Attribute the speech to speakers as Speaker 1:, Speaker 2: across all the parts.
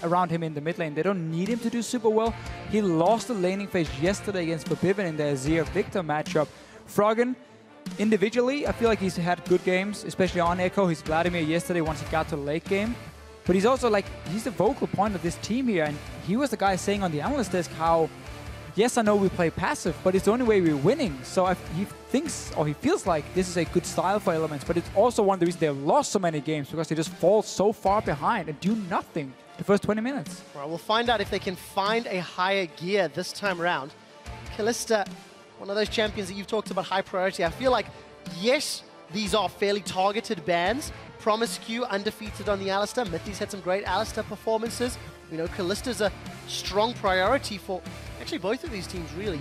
Speaker 1: around him in the mid lane. They don't need him to do super well. He lost the laning phase yesterday against Forbidden in the Azir Victor matchup. Froggen, individually, I feel like he's had good games, especially on Echo. He's Vladimir yesterday once he got to the late game. But he's also like, he's the vocal point of this team here. And he was the guy saying on the analyst desk how, yes, I know we play passive, but it's the only way we're winning. So he thinks, or he feels like this is a good style for Elements, but it's also one of the reasons they've lost so many games, because they just fall so far behind and do nothing the first 20 minutes.
Speaker 2: All right, we'll find out if they can find a higher gear this time around. Kalista, one of those champions that you've talked about high priority. I feel like, yes, these are fairly targeted bans. Promiscu undefeated on the Alistar. Mithy's had some great Alistar performances. You know, Kalista's a strong priority for actually both of these teams, really.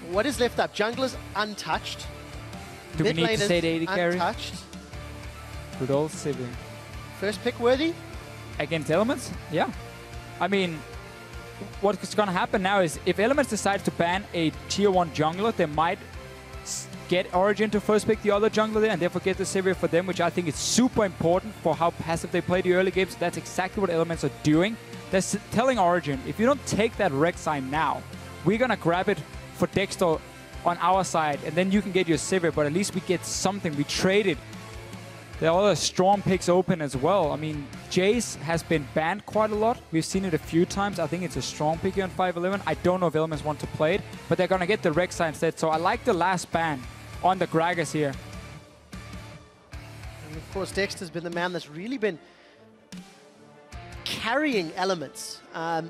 Speaker 2: What is left up? Jungler's untouched.
Speaker 1: Do we need to say the AD carry?
Speaker 2: Untouched.
Speaker 1: Good old Sivir.
Speaker 2: First pick worthy?
Speaker 1: Against Elements? Yeah. I mean, what's going to happen now is if Elements decides to ban a tier 1 jungler, they might get Origen to first pick the other jungler there and therefore get the Sivir for them, which I think is super important for how passive they play the early games. That's exactly what Elements are doing. They're telling Origen, if you don't take that Rek'Sai now, we're going to grab it for Dexter on our side, and then you can get your Sivir, but at least we get something. We traded. There are other strong picks open as well. I mean, Jace has been banned quite a lot. We've seen it a few times. I think it's a strong pick here on 5-11. I don't know if Elements want to play it, but they're going to get the Rek'Sai instead. So I like the last ban on the Gragas here.
Speaker 2: And of course, Dexter's been the man that's really been carrying Elements. I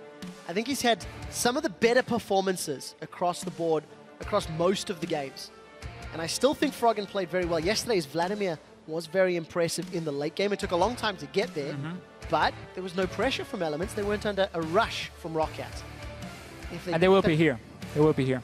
Speaker 2: think he's had some of the better performances across the board, across most of the games. And I still think Froggen played very well. Yesterday's Vladimir was very impressive in the late game. It took a long time to get there, but there was no pressure from Elements. They weren't under a rush from Roccat.
Speaker 1: And they will be here. They will be here.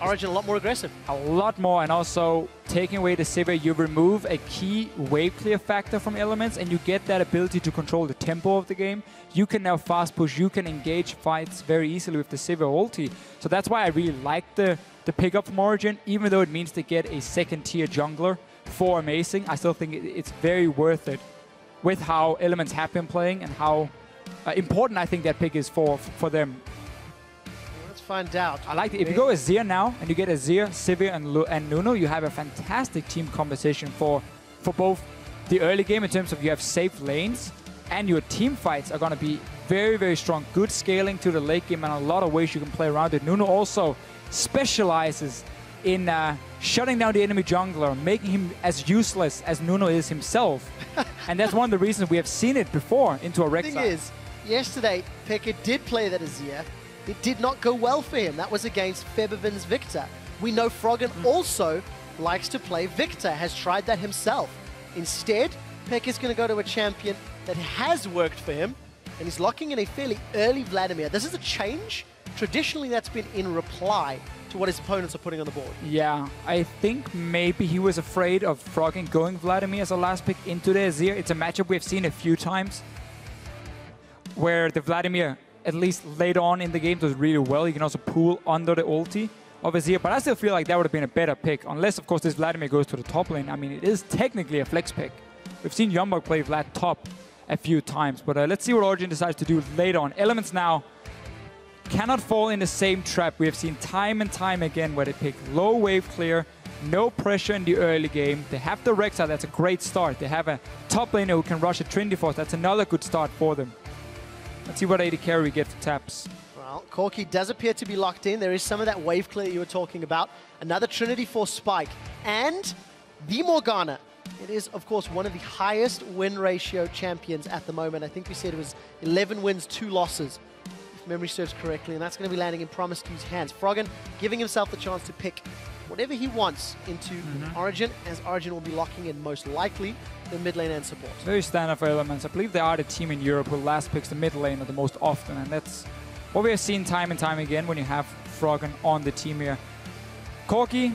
Speaker 2: Origen a lot more aggressive.
Speaker 1: A lot more, and also taking away the Sivir, you remove a key wave clear factor from Elements, and you get that ability to control the tempo of the game. You can now fast push, you can engage fights very easily with the Sivir ulti. So that's why I really like the pickup from Origen, even though it means they get a second tier jungler for Amazing. I still think it's very worth it with how Elements have been playing and how important I think that pick is for them.
Speaker 2: Let's find out.
Speaker 1: I like it. If you go Azir now and you get Azir, Sivir, and Nuno, you have a fantastic team composition for both the early game in terms of you have safe lanes, and your team fights are going to be very, very strong. Good scaling to the late game and a lot of ways you can play around it. Nuno also specializes in shutting down the enemy jungler, making him as useless as Nuno is himself. And that's one of the reasons we have seen it before into a Rek'Sai.
Speaker 2: The thing is, yesterday, Pekka did play that Azir. It did not go well for him. That was against Febiven's Victor. We know Froggen also likes to play Victor, has tried that himself. Instead, Pekka's going to go to a champion that has worked for him, and he's locking in a fairly early Vladimir. This is a change. Traditionally, that's been in reply to what his opponents are putting on the board.
Speaker 1: Yeah, I think maybe he was afraid of Froggen going Vladimir as a last pick into the Azir. It's a matchup we've seen a few times where the Vladimir, at least later on in the game, does really well. You can also pool under the ulti of Azir, but I still feel like that would have been a better pick, unless, of course, this Vladimir goes to the top lane. I mean, it is technically a flex pick. We've seen Yombok play Vlad top a few times, but let's see what Origen decides to do later on. Elements now cannot fall in the same trap we have seen time and time again, where they pick low wave clear, no pressure in the early game. They have the Rek'Sai, that's a great start. They have a top laner who can rush a Trinity Force, that's another good start for them. Let's see what AD carry we get for taps.
Speaker 2: Well, Corki does appear to be locked in. There is some of that wave clear you were talking about. Another Trinity Force spike. And the Morgana. It is, of course, one of the highest win ratio champions at the moment. I think we said it was 11 wins, 2 losses, if memory serves correctly. And that's going to be landing in Promiscu's hands. Froggen giving himself the chance to pick whatever he wants into Origen, as Origen will be locking in most likely the mid lane and support.
Speaker 1: Very standard for Elements. I believe they are the team in Europe who last picks the mid lane the most often, and that's what we have seen time and time again when you have Froggen on the team here. Corki,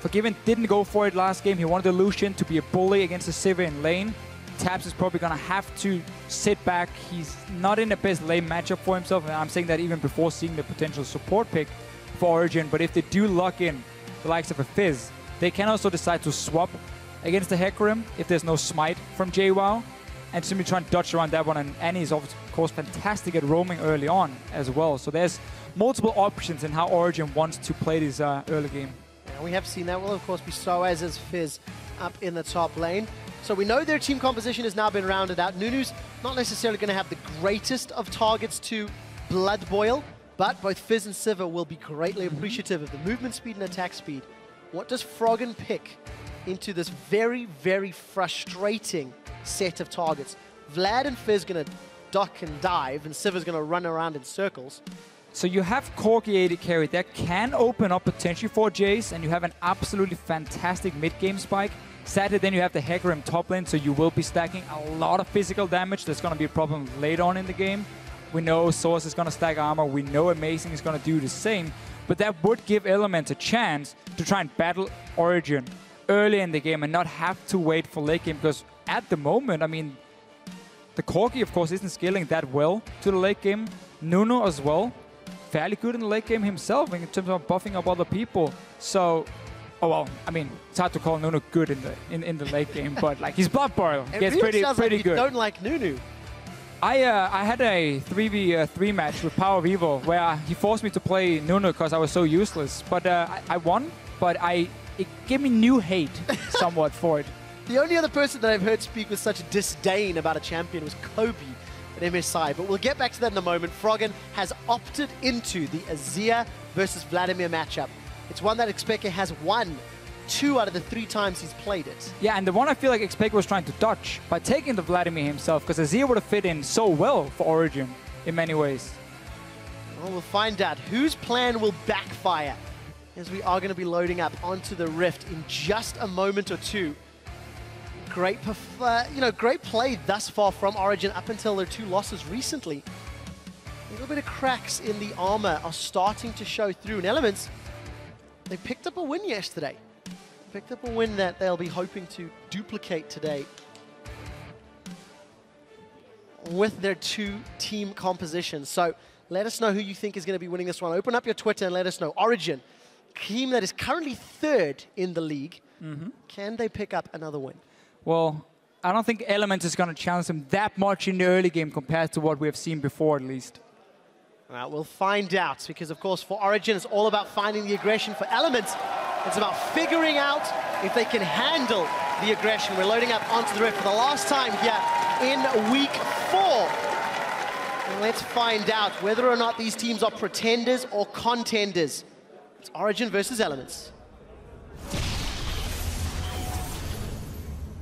Speaker 1: Forgiven didn't go for it last game. He wanted the Lucian to be a bully against the Sivir in lane. Taps is probably going to have to sit back. He's not in the best lane matchup for himself, and I'm saying that even before seeing the potential support pick for Origen. But if they do lock in the likes of a Fizz, they can also decide to swap against the Hecarim if there's no smite from JWoww. and simply try and dodge around that one. And Annie is, of course, fantastic at roaming early on as well. So there's multiple options in how Origen wants to play this early game.
Speaker 2: Yeah, we have seen that. Will, of course, be Soaz as Fizz up in the top lane. So we know their team composition has now been rounded out. Nunu's not necessarily going to have the greatest of targets to blood boil, but both Fizz and Sivir will be greatly appreciative of the movement speed and attack speed. What does Froggen pick into this very, very frustrating set of targets? Vlad and Fizz going to duck and dive, and Sivir's going to run around in circles.
Speaker 1: So you have Corki AD carry that can open up potentially for Jace, and you have an absolutely fantastic mid-game spike. Sadly, then you have the Hecarim top lane, so you will be stacking a lot of physical damage. That's going to be a problem later on in the game. We know Source is going to stack armor. We know Amazing is going to do the same. But that would give Elements a chance to try and battle Origen early in the game and not have to wait for late game. Because at the moment, I mean, the Corki, of course, isn't scaling that well to the late game. Nunu as well, fairly good in the late game himself in terms of buffing up other people. So... oh, well, I mean, it's hard to call Nunu good in the late game, but like he's blood boil. Gets pretty
Speaker 2: like you
Speaker 1: good.
Speaker 2: Don't like Nunu.
Speaker 1: I had a 3v3 match with Power of Evil where he forced me to play Nunu because I was so useless. But I won, but it gave me new hate somewhat for it.
Speaker 2: The only other person that I've heard speak with such disdain about a champion was Kobe at MSI, but we'll get back to that in a moment. Froggen has opted into the Azir versus Vladimir matchup. It's one that Xpeke has won 2 out of the 3 times he's played it. Yeah,
Speaker 1: and the one I feel like Xpeke was trying to dodge by taking the Vladimir himself, because Azir would have fit in so well for Origen in many ways.
Speaker 2: Well, we'll find out whose plan will backfire, as we are going to be loading up onto the Rift in just a moment or two. Great, great play thus far from Origen up until their 2 losses recently. A little bit of cracks in the armor are starting to show through, and Elements, they picked up a win yesterday. Picked up a win that they'll be hoping to duplicate today with their 2-team composition. So let us know who you think is going to be winning this one. Open up your Twitter and let us know. Origen, team that is currently 3rd in the league. Can they pick up another win?
Speaker 1: Well, I don't think Elements is going to challenge them that much in the early game compared to what we have seen before, at least.
Speaker 2: We'll find out, because of course for Origen it's all about finding the aggression. For Elements, it's about figuring out if they can handle the aggression. We're loading up onto the Rift for the last time here in week 4. And let's find out whether or not these teams are pretenders or contenders. It's Origen versus Elements.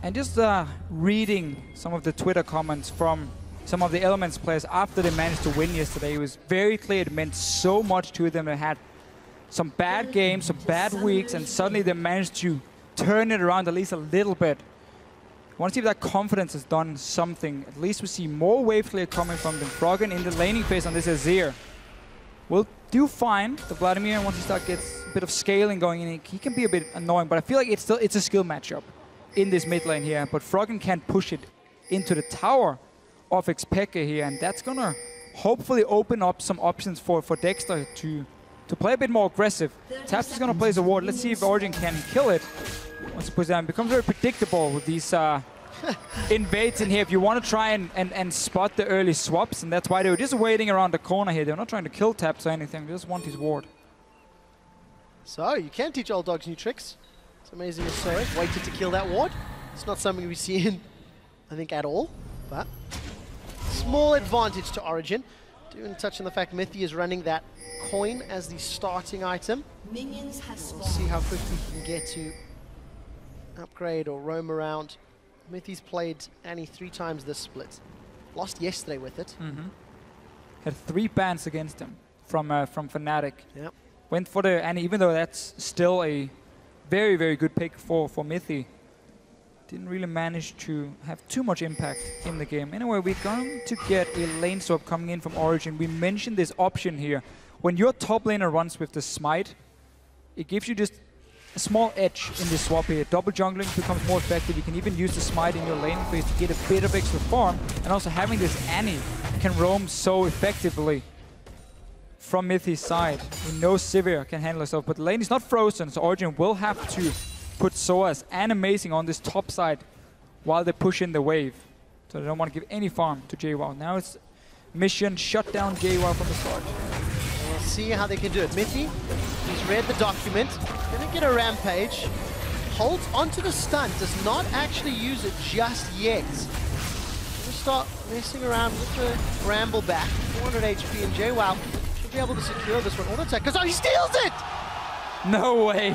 Speaker 1: And just reading some of the Twitter comments from some of the Elements players after they managed to win yesterday, it was very clear it meant so much to them. They had some bad games, some bad weeks, and suddenly they managed to turn it around at least a little bit. I want to see if that confidence has done something. At least we see more wave clear coming from them. Froggen in the laning phase on this Azir will do fine. The Vladimir, once he gets a bit of scaling going in, he can be a bit annoying, but I feel like it's a skill matchup in this mid lane here. But Froggen can push it into the tower of Xpeke here, and that's gonna hopefully open up some options for Dexter to play a bit more aggressive. Taps is gonna place a ward. Let's see if Origen can kill it. Once he puts down, it becomes very predictable with these invades in here. If you want to try and spot the early swaps, and that's why they were just waiting around the corner here. They're not trying to kill Taps or anything. They just want his ward.
Speaker 2: So you can teach old dogs new tricks. It's amazing as so. Waited to kill that ward. It's not something we see in, I think, at all, but small advantage to Origen. Do touch on the fact Mithy is running that coin as the starting item.
Speaker 3: Minions has
Speaker 2: we'll see how quickly he can get to upgrade or roam around. Mithy's played Annie 3 times this split. Lost yesterday with it.
Speaker 1: Had 3 bans against him from Fnatic.
Speaker 2: Yep.
Speaker 1: Went for the Annie, even though that's still a very, very good pick for Mithy. Didn't really manage to have too much impact in the game. Anyway, we're going to get a lane swap coming in from Origen. We mentioned this option here. When your top laner runs with the smite, it gives you just a small edge in this swap here. Double jungling becomes more effective. You can even use the smite in your lane phase to get a bit of extra farm. And also having this Annie can roam so effectively from Mithy's side. We know Sivir can handle herself, but the lane is not frozen, so Origen will have to put Soaz and Amazing on this top side while they push in the wave. So they don't want to give any farm to JWoww. Now it's mission shut down JWoww from the start.
Speaker 2: We'll see how they can do it. Mithy, he's read the document. Gonna get a rampage. Holds onto the stun. Does not actually use it just yet. Gonna start messing around with the Bramble back. 400 HP, and JWoww should be able to secure this one. Auto attack, because he steals it!
Speaker 1: No way.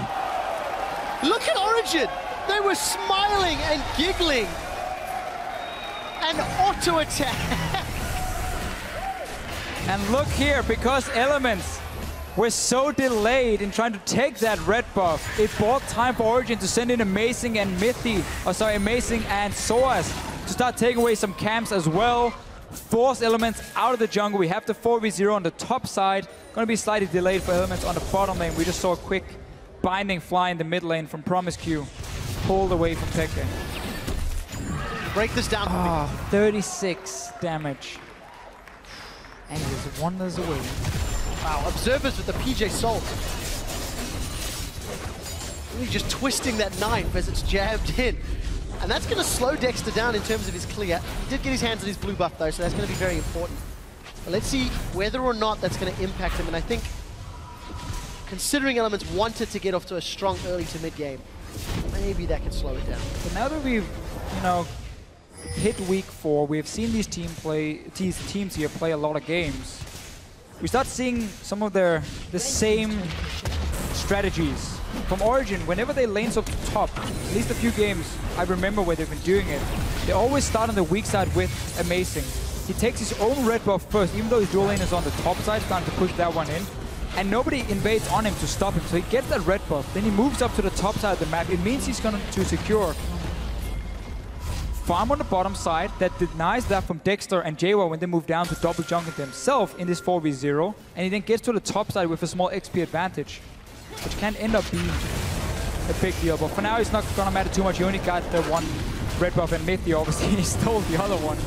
Speaker 2: Look at Origen. They were smiling and giggling. An auto attack.
Speaker 1: And look here, because Elements were so delayed in trying to take that red buff, it bought time for Origen to send in Amazing and Amazing and Soaz to start taking away some camps as well. Force Elements out of the jungle. We have the 4v0 on the top side. Gonna be slightly delayed for Elements on the bottom lane. We just saw a quick binding fly in the mid lane from PromiseQ. Pulled away from Peke.
Speaker 2: Break this down for me.
Speaker 1: 36 damage. And he just wanders away.
Speaker 2: Wow, observers with the PJ Salt. Really just twisting that knife as it's jabbed in. And that's going to slow Dexter down in terms of his clear. He did get his hands on his blue buff though, so that's going to be very important. But let's see whether or not that's going to impact him. And I think, considering Elements wanted to get off to a strong early to mid game, maybe that can slow it down.
Speaker 1: But now that we've, hit week 4, we've seen these teams here play a lot of games. We start seeing some of the same strategies. From Origen, whenever they lanes up top, at least a few games I remember where they've been doing it, they always start on the weak side with Amazing. He takes his own red buff first, even though his dual lane is on the top side, starting to push that one in. And nobody invades on him to stop him, so he gets that red buff. Then he moves up to the top side of the map. It means he's going to secure farm on the bottom side that denies that from Dexter and JWoww when they move down to double jungle themselves in this 4v0. And he then gets to the top side with a small XP advantage, which can end up being a big deal. But for now, it's not going to matter too much. He only got the one red buff, and Mithy obviously he stole the other one.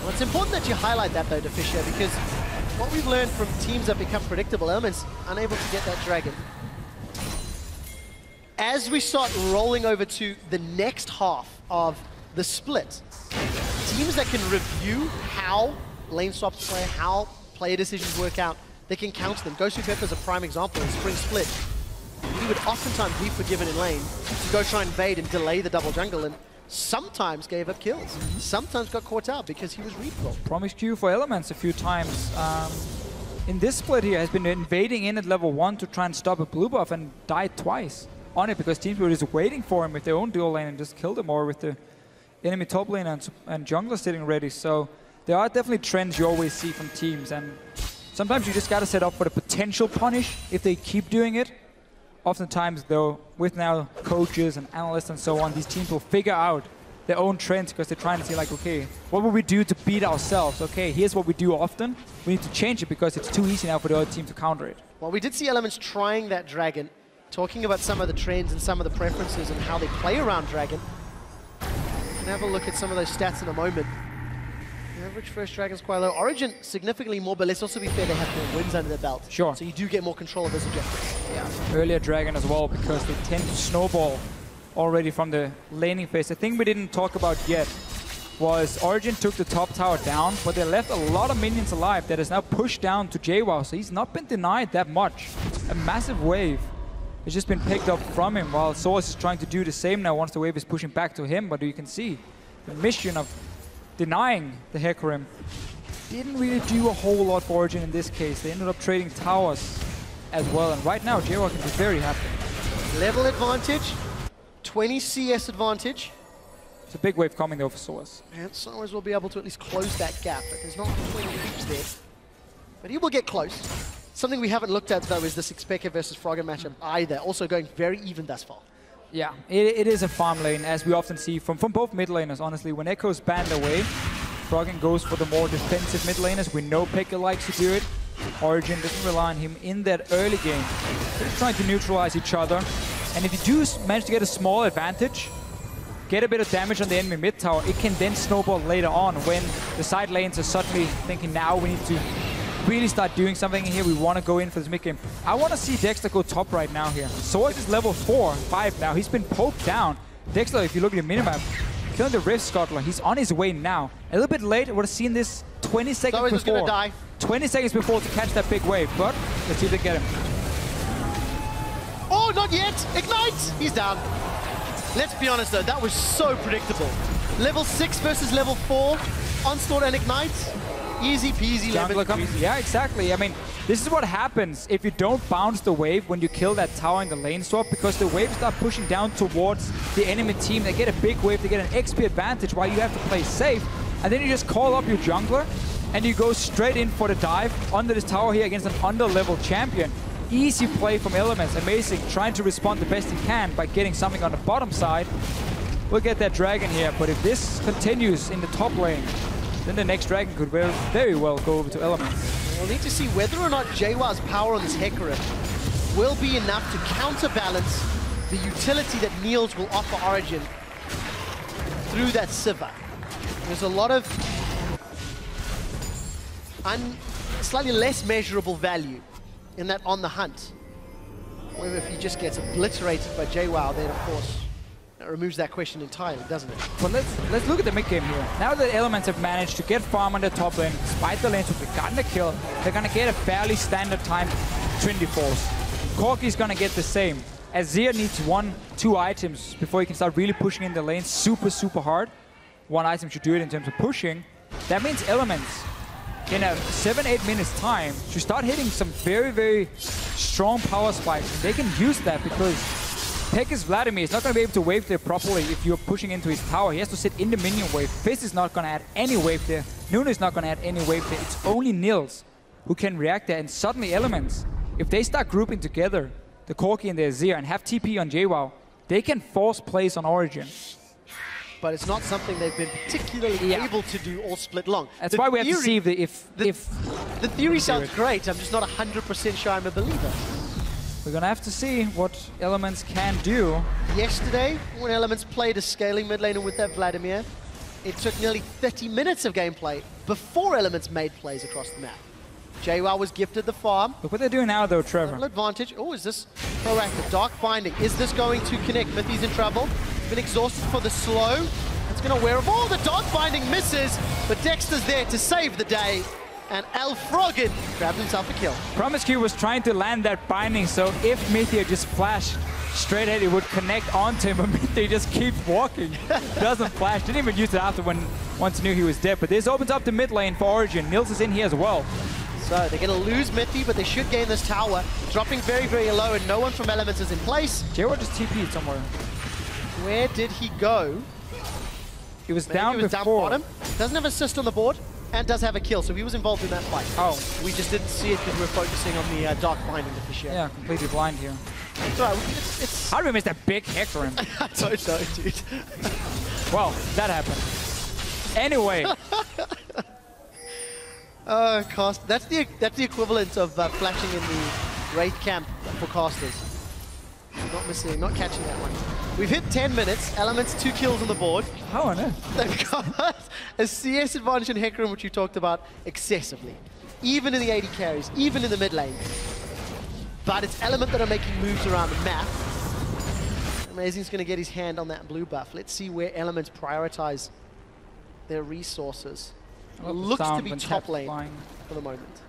Speaker 2: Well, it's important that you highlight that though, Deficia, because what we've learned from teams that become predictable, Elements unable to get that dragon. As we start rolling over to the next half of the split, teams that can review how lane swaps play, how player decisions work out, they can counter them. Ghost Pepper is a prime example in Spring Split. He would oftentimes be forgiven in lane to go try and invade and delay the double jungle, and sometimes gave up kills. Sometimes got caught out because he was readable.
Speaker 1: PromiseQ for Elements a few times. In this split here, has been invading in at level 1 to try and stop a blue buff and died twice on it because teams were just waiting for him with their own dual lane and just killed him, or with the enemy top lane and jungler sitting ready. So there are definitely trends you always see from teams, and sometimes you just got to set up for the potential punish if they keep doing it. Oftentimes though, with now coaches and analysts and so on, these teams will figure out their own trends because they're trying to see like, okay, what would we do to beat ourselves? Okay, here's what we do often. We need to change it because it's too easy now for the other team to counter it.
Speaker 2: Well, we did see Elements trying that dragon, talking about some of the trends and some of the preferences and how they play around dragon. We can have a look at some of those stats in a moment. The average first dragon's quite low. Origen significantly more, but let's also be fair, they have more wins under their belt.
Speaker 1: Sure.
Speaker 2: So you do get more control of those objectives.
Speaker 1: Yeah, earlier dragon as well, because they tend to snowball already from the laning phase. The thing we didn't talk about yet was Origen took the top tower down, but they left a lot of minions alive that is now pushed down to JWoww, so he's not been denied that much. A massive wave has just been picked up from him, while Soaz is trying to do the same now once the wave is pushing back to him. But you can see the mission of denying the Hecarim didn't really do a whole lot for Origen in this case. They ended up trading towers as well, and right now JWoww can be very happy.
Speaker 2: Level advantage, 20 CS advantage.
Speaker 1: It's a big wave coming though for Soaz.
Speaker 2: And Soaz will be able to at least close that gap, but there's not 20 creeps there. But he will get close. Something we haven't looked at though is this Xpeke versus Froggen matchup either, also going very even thus far.
Speaker 1: Yeah, it is a farm lane, as we often see from both mid laners, honestly. When Echo's banned away, Froggen goes for the more defensive mid laners. We know Peke likes to do it. Origen doesn't rely on him in that early game. They're just trying to neutralize each other. And if you do manage to get a small advantage, get a bit of damage on the enemy mid tower, it can then snowball later on when the side lanes are suddenly thinking, now we need to really start doing something in here. We want to go in for this mid game. I want to see Dexter go top right now here. Soaz is level 4, 5 now. He's been poked down. Dexter, if you look at the minimap, killing the Rift Scuttler. He's on his way now. A little bit late. I would have seen this 20 seconds
Speaker 2: Zoe's
Speaker 1: before.
Speaker 2: gonna die.
Speaker 1: 20 seconds before to catch that big wave, but let's see if they get him.
Speaker 2: Oh, not yet! Ignite! He's down. Let's be honest though, that was so predictable. Level 6 versus level 4, Onslaught and Ignite. Easy peasy, lemon squeezy.
Speaker 1: Yeah, exactly. I mean, this is what happens if you don't bounce the wave when you kill that tower in the lane swap, because the waves start pushing down towards the enemy team. They get a big wave, they get an XP advantage while you have to play safe. And then you just call up your jungler and you go straight in for the dive under this tower here against an under-level champion. Easy play from Elements, amazing. Trying to respond the best he can by getting something on the bottom side. We'll get that dragon here, but if this continues in the top lane, then the next dragon could very well go over to Elements.
Speaker 2: We'll need to see whether or not JWoww's power on this Hecarim will be enough to counterbalance the utility that Niels will offer Origen through that Sivir. There's a lot of slightly less measurable value in that on the hunt. However, if he just gets obliterated by JWoww, then of course that removes that question entirely, doesn't it?
Speaker 1: But let's look at the mid game here. Now that Elements have managed to get farm on the top lane, despite the lane swap, they've gotten a kill. They're gonna get a fairly standard time Trinity Force. Corki's gonna get the same. Azir needs 1-2 items before he can start really pushing in the lane super hard. One item should do it in terms of pushing. That means Elements in a 7-8 minutes time should start hitting some very strong power spikes. And they can use that because Pekka's Vladimir is not going to be able to wave there properly if you're pushing into his tower. He has to sit in the minion wave. Fizz is not going to add any wave there. Nunu is not going to add any wave there. It's only Nils who can react there. And suddenly Elements, if they start grouping together, the Corki and the Azir, and have TP on JWoww, they can force plays on Origen.
Speaker 2: But it's not something they've been particularly able to do all split long.
Speaker 1: That's why we have to see if
Speaker 2: the theory sounds great. I'm just not 100% sure I'm a believer.
Speaker 1: We're gonna have to see what Elements can do.
Speaker 2: Yesterday, when Elements played a scaling mid laner with that Vladimir, it took nearly 30 minutes of gameplay before Elements made plays across the map. JWoww was gifted the farm.
Speaker 1: Look what they're doing now though, Trevor.
Speaker 2: Double advantage. Oh, is this proactive? Dark Binding. Is this going to connect? Mithy's in trouble. Been exhausted for the slow. It's going to wear a ball. The Dark Binding misses, but Dexter's there to save the day. And Froggen grabbed himself a kill.
Speaker 1: Promiscue was trying to land that binding, so if Mythia just flashed straight ahead, it would connect onto him, but Mythia just keeps walking. Doesn't flash. Didn't even use it after once he knew he was dead. But this opens up the mid lane for Origen. Nils is in here as well.
Speaker 2: So they're going to lose Mithy, but they should gain this tower. Dropping very low, and no one from Elements is in place.
Speaker 1: JWoww just TP'd somewhere.
Speaker 2: Where did he go?
Speaker 1: He was
Speaker 2: Maybe
Speaker 1: down
Speaker 2: he was
Speaker 1: before.
Speaker 2: Down bottom. Doesn't have assist on the board, and does have a kill, so he was involved in that fight.
Speaker 1: Oh.
Speaker 2: We just didn't see it because we were focusing on the Dark Binding to fish.
Speaker 1: Yeah, completely blind here.
Speaker 2: It's alright, it's...
Speaker 1: How did we miss that big Hecarim?
Speaker 2: I don't know, dude.
Speaker 1: Well, that happened. Anyway.
Speaker 2: That's the equivalent of flashing in the Wraith camp for casters. Not catching that one. We've hit 10 minutes, Elements 2 kills on the board.
Speaker 1: How on earth?
Speaker 2: They've got a CS advantage in Hecarim, which you talked about excessively. Even in the AD carries, even in the mid lane. But it's Element that are making moves around the map. Amazing's going to get his hand on that blue buff. Let's see where Elements prioritize their resources. Looks to be top lane for the moment.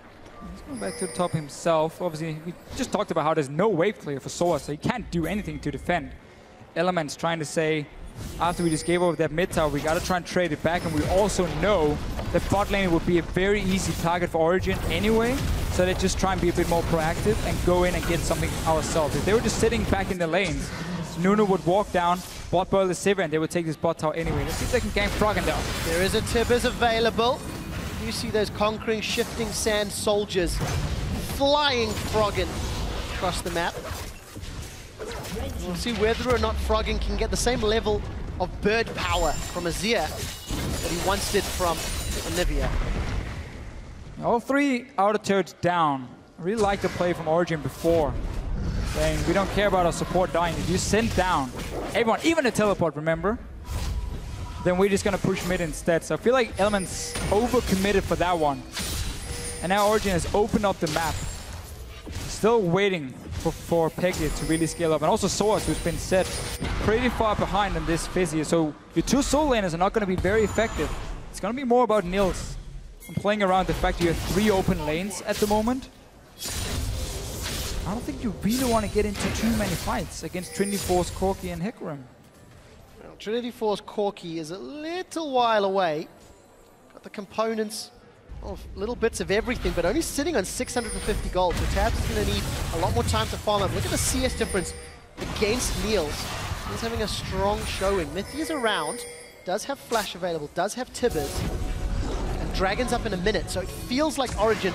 Speaker 1: He's going back to the top himself. Obviously, we just talked about how there's no wave clear for Sora, so he can't do anything to defend. Elements trying to say, after we just gave over that mid tower, we got to try and trade it back, and we also know that bot lane would be a very easy target for Origen anyway, so they just try and be a bit more proactive and go in and get something ourselves. If they were just sitting back in the lanes, Nunu would walk down, bot boil the Sivir, and they would take this bot tower anyway. Let's see if they can gank Froggen down.
Speaker 2: There is a Tibbers available. You see those conquering, shifting sand soldiers flying Froggen across the map. We'll see whether or not Froggen can get the same level of bird power from Azir that he once did from Olivia.
Speaker 1: All 3 outer turrets down. I really like the play from Origen before, saying we don't care about our support dying. If you send down everyone, even a teleport, remember, then we're just going to push mid instead. So I feel like Elements overcommitted for that one. And now Origen has opened up the map. Still waiting for Peggy to really scale up. And also Soaz, who's been set pretty far behind in this Fizzy. So your two soul laners are not going to be very effective. It's going to be more about Nils and playing around the fact you have 3 open lanes at the moment. I don't think you really want to get into too many fights against Trinity Force, Corki, and Hecarim.
Speaker 2: Well, Trinity Force Corki is a little while away. Got the components of little bits of everything, but only sitting on 650 gold. So Tabs is going to need a lot more time to farm up. Look at the CS difference against Niels. He's having a strong showing. Mithy is around, does have Flash available, does have Tibbers, and Dragon's up in a minute. So it feels like Origen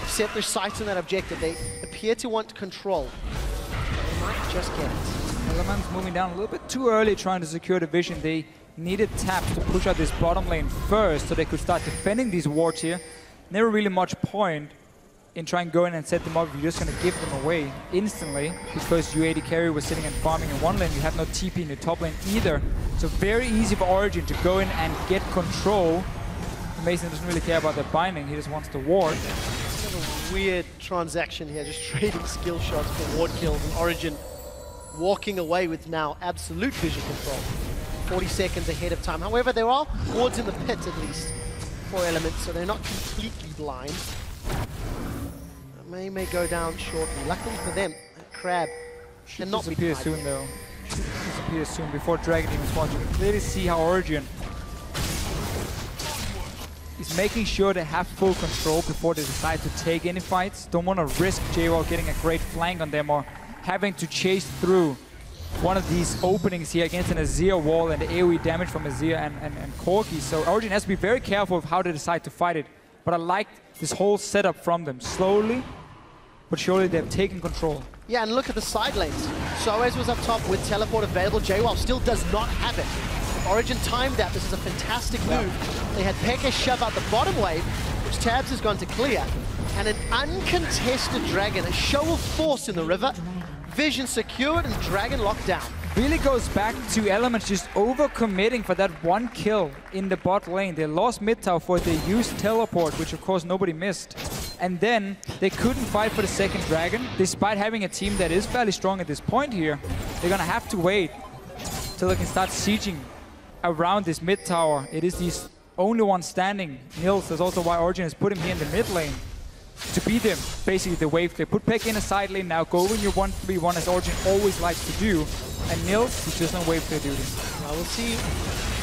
Speaker 2: set their sights on that objective. They appear to want control. They might just get it.
Speaker 1: Element's moving down a little bit too early, trying to secure the vision. They needed Taps to push out this bottom lane first so they could start defending these wards here. Never really much point in trying to go in and set them up if you're just going to give them away instantly, because your AD carry was sitting and farming in one lane. You have no TP in the top lane either. So very easy for Origen to go in and get control. Mason doesn't really care about the binding, he just wants the ward.
Speaker 2: Kind of a weird transaction here, just trading skill shots for ward kills, and Origen walking away with now absolute vision control. 40 seconds ahead of time. However, there are wards in the pit at least for Elements, so they're not completely blind. May go down shortly. Luckily for them, that Crab cannot be
Speaker 1: disappear soon though. Should disappear soon before Dragon even spawns. You can clearly see how Origen is making sure they have full control before they decide to take any fights. Don't want to risk JWoww getting a great flank on them or having to chase through one of these openings here against an Azir wall and the AoE damage from Azir and Corki. So Origen has to be very careful of how they decide to fight it. But I like this whole setup from them. Slowly, but surely they've taken control.
Speaker 2: Yeah, and look at the side lanes. Soaz was up top with teleport available. JWoww still does not have it. Origen timed that. This is a fantastic move. They had Pekka shove out the bottom wave, which Tabs has gone to clear. And an uncontested Dragon, a show of force in the river. Vision secured and Dragon locked down.
Speaker 1: Really goes back to Elements just overcommitting for that one kill in the bot lane. They lost mid tower for they used teleport, which of course nobody missed. And then they couldn't fight for the second Dragon, despite having a team that is fairly strong at this point here. They're gonna have to wait till they can start sieging around this mid tower. It is the only one standing. Nils, that's also why Origen has put him here in the mid lane to beat them, basically the wave clear. Put Pekka in a side lane now, go in your 1-3-1 as Origen always likes to do. And Nils, he's just on wave clear duty.
Speaker 2: Well, we'll see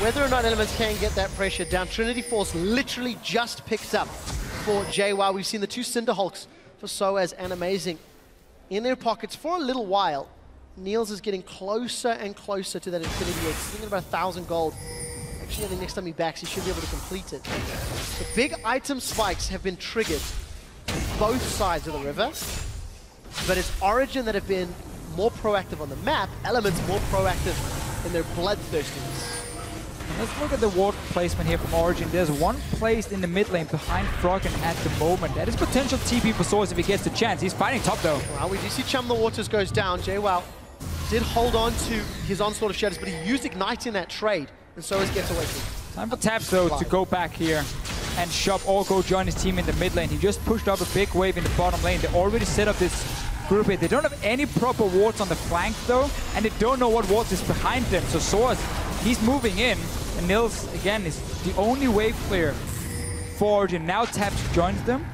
Speaker 2: whether or not Elements can get that pressure down. Trinity Force literally just picked up for JWoww. We've seen the 2 Cinderhulks for Soaz and Amazing in their pockets for a little while. Niels is getting closer and closer to that Infinity Edge. He's thinking about 1,000 gold. Actually, I think next time he backs, he should be able to complete it. The big item spikes have been triggered on both sides of the river, but it's Origen that have been more proactive on the map, Elements more proactive in their bloodthirstiness.
Speaker 1: Let's look at the ward placement here from Origen. There's one placed in the mid lane behind Froggen at the moment. That is potential TP for Soaz if he gets the chance. He's fighting top though.
Speaker 2: Well, we do see Chum the Waters goes down. JWoww did hold on to his Onslaught of Shadows, but he used Ignite in that trade, and Soaz gets away from it.
Speaker 1: Time for Taps though to go back here and shop or go join his team in the mid lane. He just pushed up a big wave in the bottom lane. They already set up this group here. They don't have any proper wards on the flank though, and they don't know what wards is behind them. So Soaz, he's moving in, and Nils again is the only wave clear for Origen. Now Taps joins them.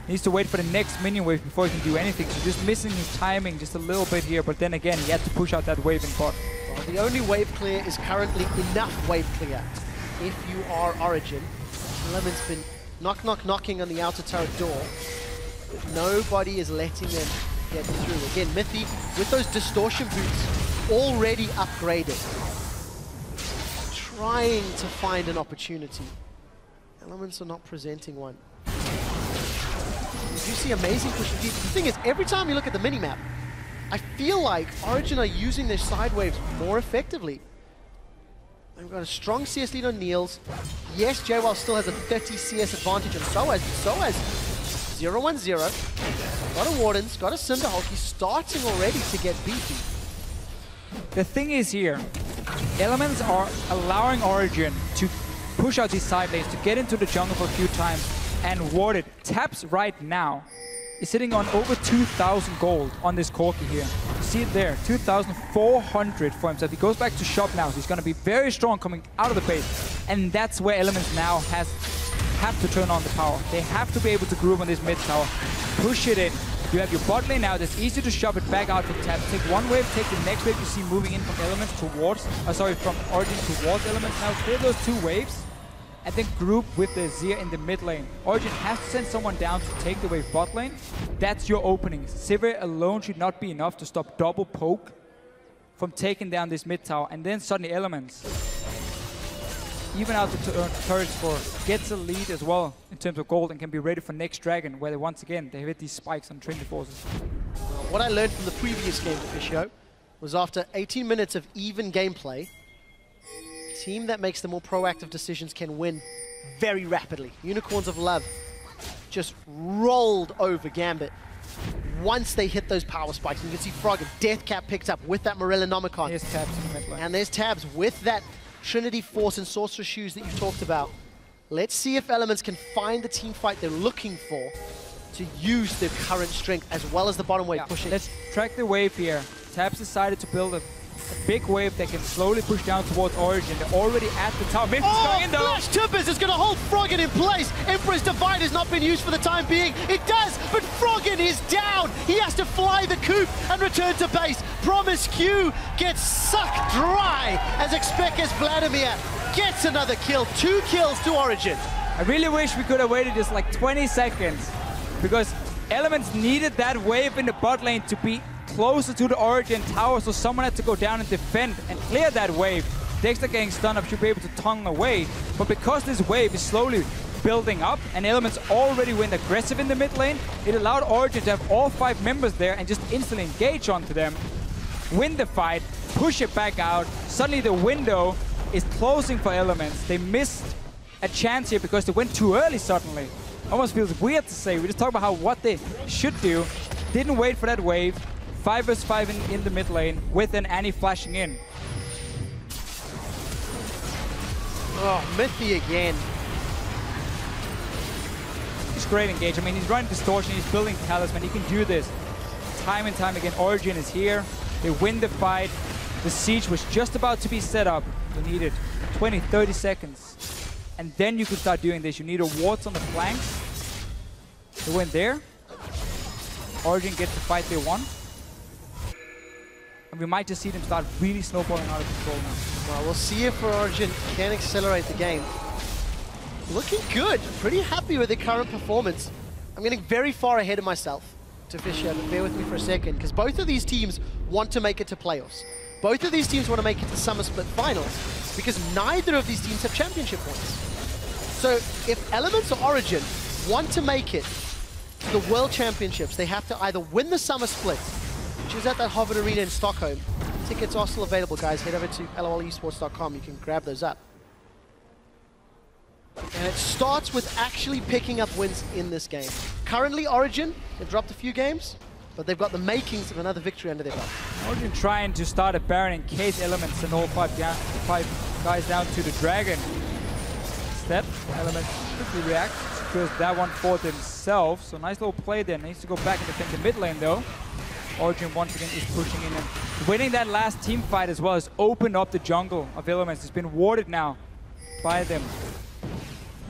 Speaker 1: Needs to wait for the next minion wave before he can do anything. So just missing his timing just a little bit here, but then again he had to push out that wave in bot.
Speaker 2: Well, the only wave clear is currently enough wave clear if you are Origen. Lemon's been knocking on the outer turret door, but nobody is letting them get through. Again, Mithy with those distortion boots already upgraded, trying to find an opportunity. Elements are not presenting one. You see Amazing pushing deep. The thing is, every time you look at the minimap, I feel like Origen are using their side waves more effectively. They've got a strong CS lead on Niels. Yes, JWoww still has a 30 CS advantage on Soaz. Soaz 0-1-0. Got a Wardens, got a Cinderhulk. He's starting already to get beefy.
Speaker 1: The thing is here, Elements are allowing Origen to push out these side lanes, to get into the jungle for a few times and ward it. Taps right now is sitting on over 2,000 gold on this Corki here. You see it there, 2,400 for himself. He goes back to shop now, so he's going to be very strong coming out of the base. And that's where Elements now have to turn on the power. They have to be able to group on this mid tower, push it in. You have your bot lane now that's easy to shove it back out from Tab. Take one wave, take the next wave you see moving in from Elements towards, from Origen towards Elements now. Clear those 2 waves, and then group with the Zir in the mid lane. Origen has to send someone down to take the wave bot lane. That's your opening. Sivir alone should not be enough to stop double poke from taking down this mid tower. And then suddenly Elements, even out the turrets for, gets a lead as well in terms of gold and can be ready for next Dragon, where they once again, they hit these spikes on Trinity Forces.
Speaker 2: What I learned from the previous game, Fisio, was after 18 minutes of even gameplay, a team that makes the more proactive decisions can win very rapidly. Unicorns of Love just rolled over Gambit once they hit those power spikes. And you can see Frog, Death Cap picked up with that Morellonomicon.
Speaker 1: There's Tabs in the mid lane.
Speaker 2: And there's Tabs with that Trinity Force and Sorcerer Shoes that you talked about. Let's see if Elements can find the team fight they're looking for to use their current strength as well as the bottom wave pushing.
Speaker 1: Let's track the wave here. Tabs decided to build a big wave that can slowly push down towards Origen. They're already at the tower. Mimic going in though.
Speaker 2: Flash Timbers is going to hold Froggen in place. Emperor's Divide has not been used for the time being. It does, but Froggen is down. He has to fly the coop and return to base. Promise Q gets sucked dry as Expecus Vladimir gets another kill. 2 kills to Origen.
Speaker 1: I really wish we could have waited just like 20 seconds, because Elements needed that wave in the bot lane to be closer to the Origen tower, so someone had to go down and defend and clear that wave. Dexter getting stunned up should be able to tongue away, but because this wave is slowly building up and Elements already went aggressive in the mid lane, it allowed Origen to have all 5 members there and just instantly engage onto them, win the fight, push it back out. Suddenly the window is closing for Elements. They missed a chance here because they went too early suddenly. Almost feels weird to say. We just talked about what they should do. Didn't wait for that wave. 5 vs 5 in the mid lane with an Annie flashing in.
Speaker 2: Oh, Mithy again.
Speaker 1: He's great engage. I mean, he's running Distortion, he's building Talisman. He can do this time and time again. Origen is here. They win the fight. The siege was just about to be set up. They needed 20, 30 seconds. And then you can start doing this. You need a wards on the flanks. They went there. Origen gets the fight they won. And we might just see them start really snowballing out of control now.
Speaker 2: Well, we'll see if Origen can accelerate the game. Looking good. Pretty happy with their current performance. I'm getting very far ahead of myself to Fisher, but bear with me for a second, because both of these teams want to make it to playoffs. Both of these teams want to make it to Summer Split Finals, because neither of these teams have championship points. So if Elements or Origen want to make it to the World Championships, they have to either win the Summer Split, which is at that Harvard Arena in Stockholm. Tickets are still available, guys. Head over to lolesports.com. You can grab those up. And it starts with actually picking up wins in this game. Currently, Origen, they've dropped a few games, but they've got the makings of another victory under their belt.
Speaker 1: Origen trying to start a Baron in case Elements and all 5 guys down to the Dragon. Instead, Elements quickly react, secures that one for themselves. So nice little play there. Needs to go back and defend the mid lane though. Origen once again is pushing in and winning that last team fight as well has opened up the jungle of Elements. It's been warded now by them.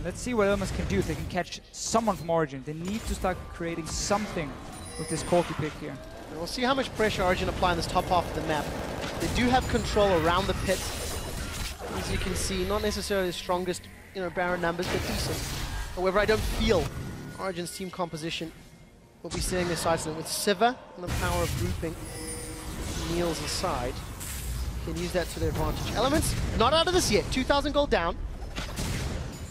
Speaker 1: Let's see what Elements can do if they can catch someone from Origen. They need to start creating something with this Corki pick here.
Speaker 2: And we'll see how much pressure Origen apply on this top half of the map. They do have control around the pit. As you can see, not necessarily the strongest, Baron numbers, but decent. However, I don't feel Origen's team composition will be setting their sights on it. With Sivir and the power of grouping Niels aside, can use that to their advantage. Elements, not out of this yet. 2,000 gold down.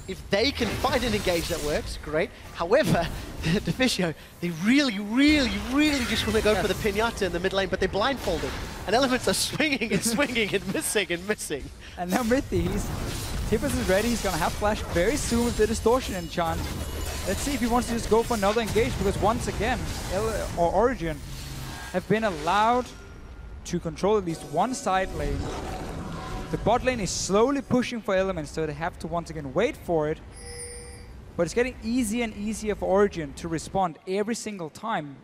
Speaker 2: If they can find an engage that works, great. However, Deficio, they really just want to go for the pinata in the mid lane, but they're blindfolded. And Elements are swinging and swinging and missing and missing.
Speaker 1: And now Mithy, Tippers is ready. He's going to have flash very soon with the Distortion enchant. Let's see if he wants to just go for another engage, because once again, Origen have been allowed to control at least one side lane. The bot lane is slowly pushing for Elements, so they have to once again wait for it. But it's getting easier and easier for Origen to respond every single time.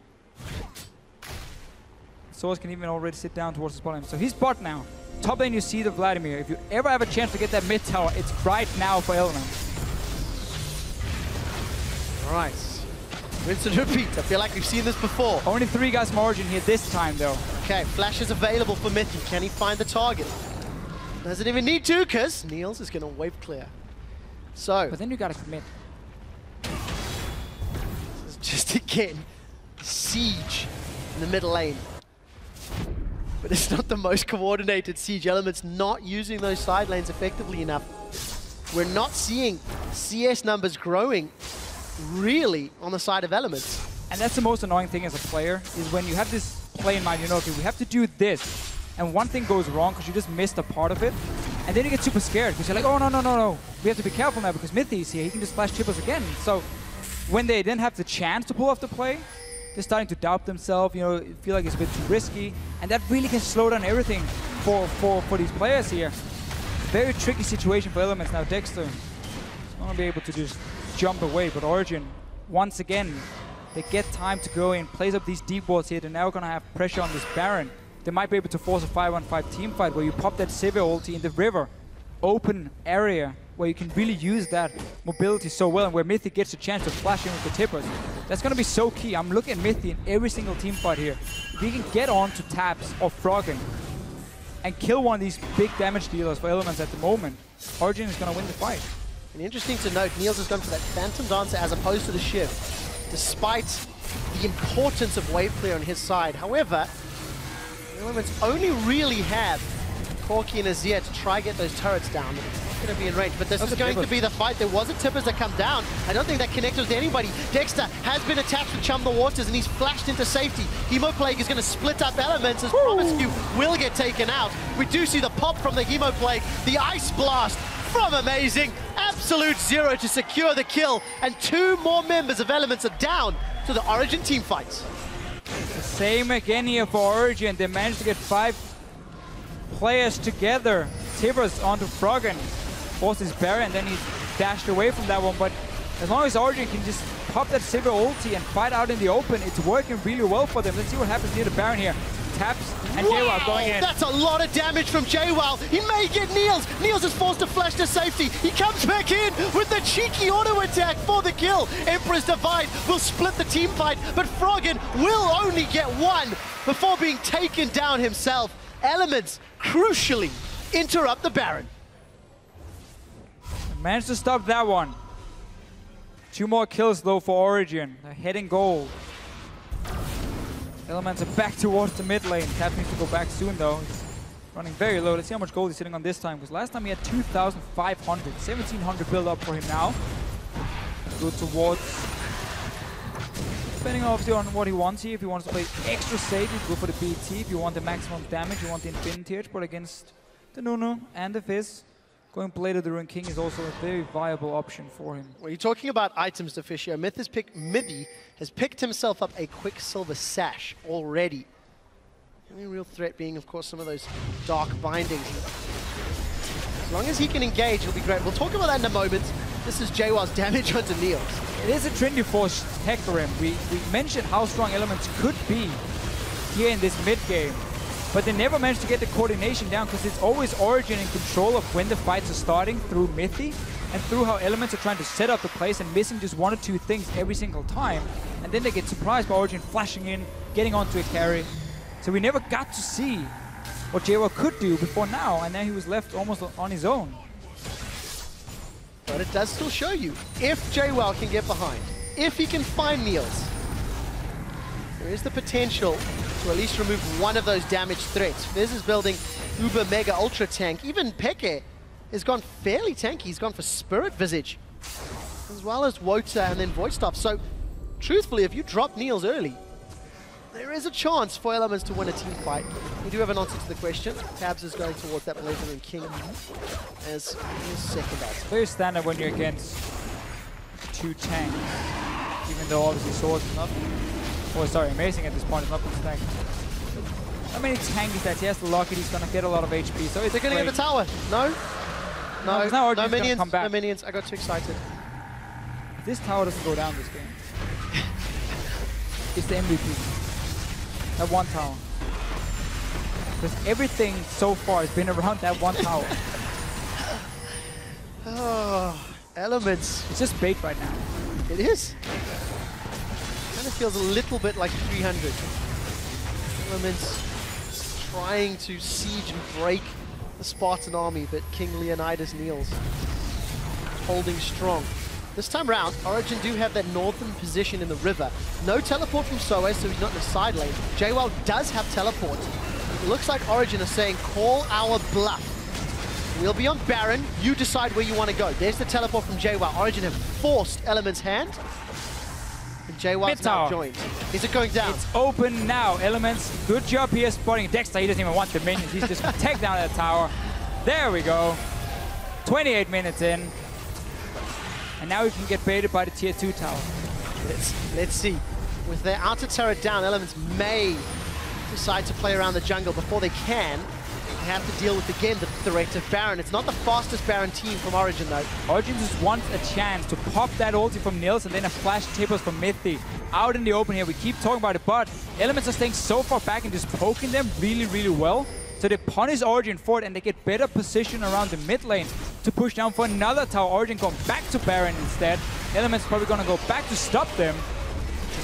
Speaker 1: Source can even already sit down towards his bot lane. So he's bot now. Top lane, you see the Vladimir. If you ever have a chance to get that mid tower, it's right now for Element.
Speaker 2: All right. Rinse and repeat. I feel like we've seen this before.
Speaker 1: Only 3 guys from Origen here this time, though.
Speaker 2: Okay, flash is available for Mithy. Can he find the target? Doesn't even need to, because Niels is going to wave clear. So.
Speaker 1: But then you got to commit.
Speaker 2: This is just again, siege in the middle lane. But it's not the most coordinated siege. Element's not using those side lanes effectively enough. We're not seeing CS numbers growing really on the side of Elements.
Speaker 1: And that's the most annoying thing as a player, is when you have this play in mind, you know, okay, we have to do this, and one thing goes wrong because you just missed a part of it, and then you get super scared because you're like, oh, no. We have to be careful now because Mithy is here. He can just flash chippers again. So when they then have the chance to pull off the play, they're starting to doubt themselves, you know, feel like it's a bit too risky, and that really can slow down everything for these players here. Very tricky situation for Elements now. Dexter is not going to be able to just jump away, but Origen, once again, they get time to go in, plays up these deep walls here. They're now going to have pressure on this Baron. They might be able to force a 5-on-5 team fight where you pop that Sivir ulti in the river, open area, where you can really use that mobility so well, and where Mithy gets a chance to flash in with the tippers. That's going to be so key. I'm looking at Mithy in every single team fight here. If he can get on to taps or frogging and kill one of these big damage dealers for Elements at the moment, Origen is going to win the fight. And
Speaker 2: interesting to note, Niels has gone for that Phantom Dancer as opposed to the Shiv, despite the importance of wave clear on his side. However, Elements only really have Corki and Azir to try get those turrets down. It's going to be in range, but this is going to be the fight. There was a tippers that come down. I don't think that connected to anybody. Dexter has been attached to Chum the Waters, and he's flashed into safety. Hemoplague is going to split up Elements, as Promiscu will get taken out. We do see the pop from the Hemoplague, the Ice Blast from Amazing. Absolute Zero to secure the kill, and 2 more members of Elements are down to the Origen team fights.
Speaker 1: The same again here for Origen. They managed to get 5 players together. Tibbers onto Froggen, forces Baron, then he dashed away from that one. But as long as Origen can just pop that Sivir ulti and fight out in the open, it's working really well for them. Let's see what happens near the Baron here. Taps and JWoww going in.
Speaker 2: That's a lot of damage from JWoww. He may get Niels. Niels is forced to flash to safety. He comes back in with the cheeky auto attack for the kill. Emperor's Divide will split the team fight, but Froggen will only get 1 before being taken down himself. Elements crucially interrupt the Baron.
Speaker 1: Managed to stop that one. 2 more kills though for Origen. They're heading gold. Elements are back towards the mid lane. Cap needs to go back soon though. He's running very low. Let's see how much gold he's sitting on this time, because last time he had 2,500. 1,700 build up for him now. Go towards, depending obviously on what he wants here. If he wants to play extra safe, he go for the BT. If you want the maximum damage, you want the Infinity Edge. But against the Nunu and the Fizz, going Blade of the Ruined King is also a very viable option for him.
Speaker 2: Well, you're talking about items, Deficio. Mithy has picked himself up a Quicksilver Sash already. The only real threat being, of course, some of those dark bindings. As long as he can engage, he'll be great. We'll talk about that in a moment. This is JWoww's damage onto Niels.
Speaker 1: It is a Trinity Force tech for him. We mentioned how strong Elements could be here in this mid game. But they never managed to get the coordination down, because it's always Origen in control of when the fights are starting through Mithy and through how Elements are trying to set up the place and missing just 1 or 2 things every single time. And then they get surprised by Origen flashing in, getting onto a carry. So we never got to see what JWoww could do before now, and then he was left almost on his own.
Speaker 2: But it does still show you, if JWoww can get behind, if he can find Niels, there is the potential to at least remove 1 of those damage threats. Fizz is building Uber Mega Ultra Tank. Even Peke has gone fairly tanky. He's gone for Spirit Visage, as well as Wota and then Void Staff. So, truthfully, if you drop Niels early, there is a chance for Elements to win a team fight. We do have an answer to the question. Tabs is going towards that Blade and King as his second out.
Speaker 1: Very standard when you're against 2 tanks, even though obviously Sword is not. Oh, sorry, Amazing at this point is not been stacked. How many tank is that? He has to lock it, he's gonna get a lot of HP. So
Speaker 2: they're gonna get the tower. No? No,
Speaker 1: now
Speaker 2: no minions,
Speaker 1: come back.
Speaker 2: no minions. I got too excited.
Speaker 1: If this tower doesn't go down this game, it's the MVP. That one tower. Because everything so far has been around that one tower.
Speaker 2: Oh, Elements.
Speaker 1: It's just bait right now.
Speaker 2: It is. Kind of feels a little bit like 300. Elements trying to siege and break the Spartan army, but King Leonidas Niels holding strong. This time round, Origen do have that northern position in the river. No teleport from Soe, so he's not in the side lane. JWoww does have teleport. It looks like Origen are saying, call our bluff. We'll be on Baron, you decide where you want to go. There's the teleport from JWoww. Origen have forced Element's hand. And JWoww's now joined. Is it going down?
Speaker 1: It's open now, Elements. Good job here spotting Dexter. He doesn't even want the minions. He's just going to take down that tower. There we go. 28 minutes in. And now we can get baited by the tier 2 tower.
Speaker 2: Let's see. With their outer turret down, Elements may decide to play around the jungle. Before they can, they have to deal with, again, the threat of Baron. It's not the fastest Baron team from Origen, though.
Speaker 1: Origen just wants a chance to pop that ulti from Niels and then a flash tippers from Mithy. Out in the open here, we keep talking about it, but Elements are staying so far back and just poking them really, really well. So they punish Origen for it and they get better position around the mid lane to push down for another tower. Origen going back to Baron instead. Elements probably going to go back to stop them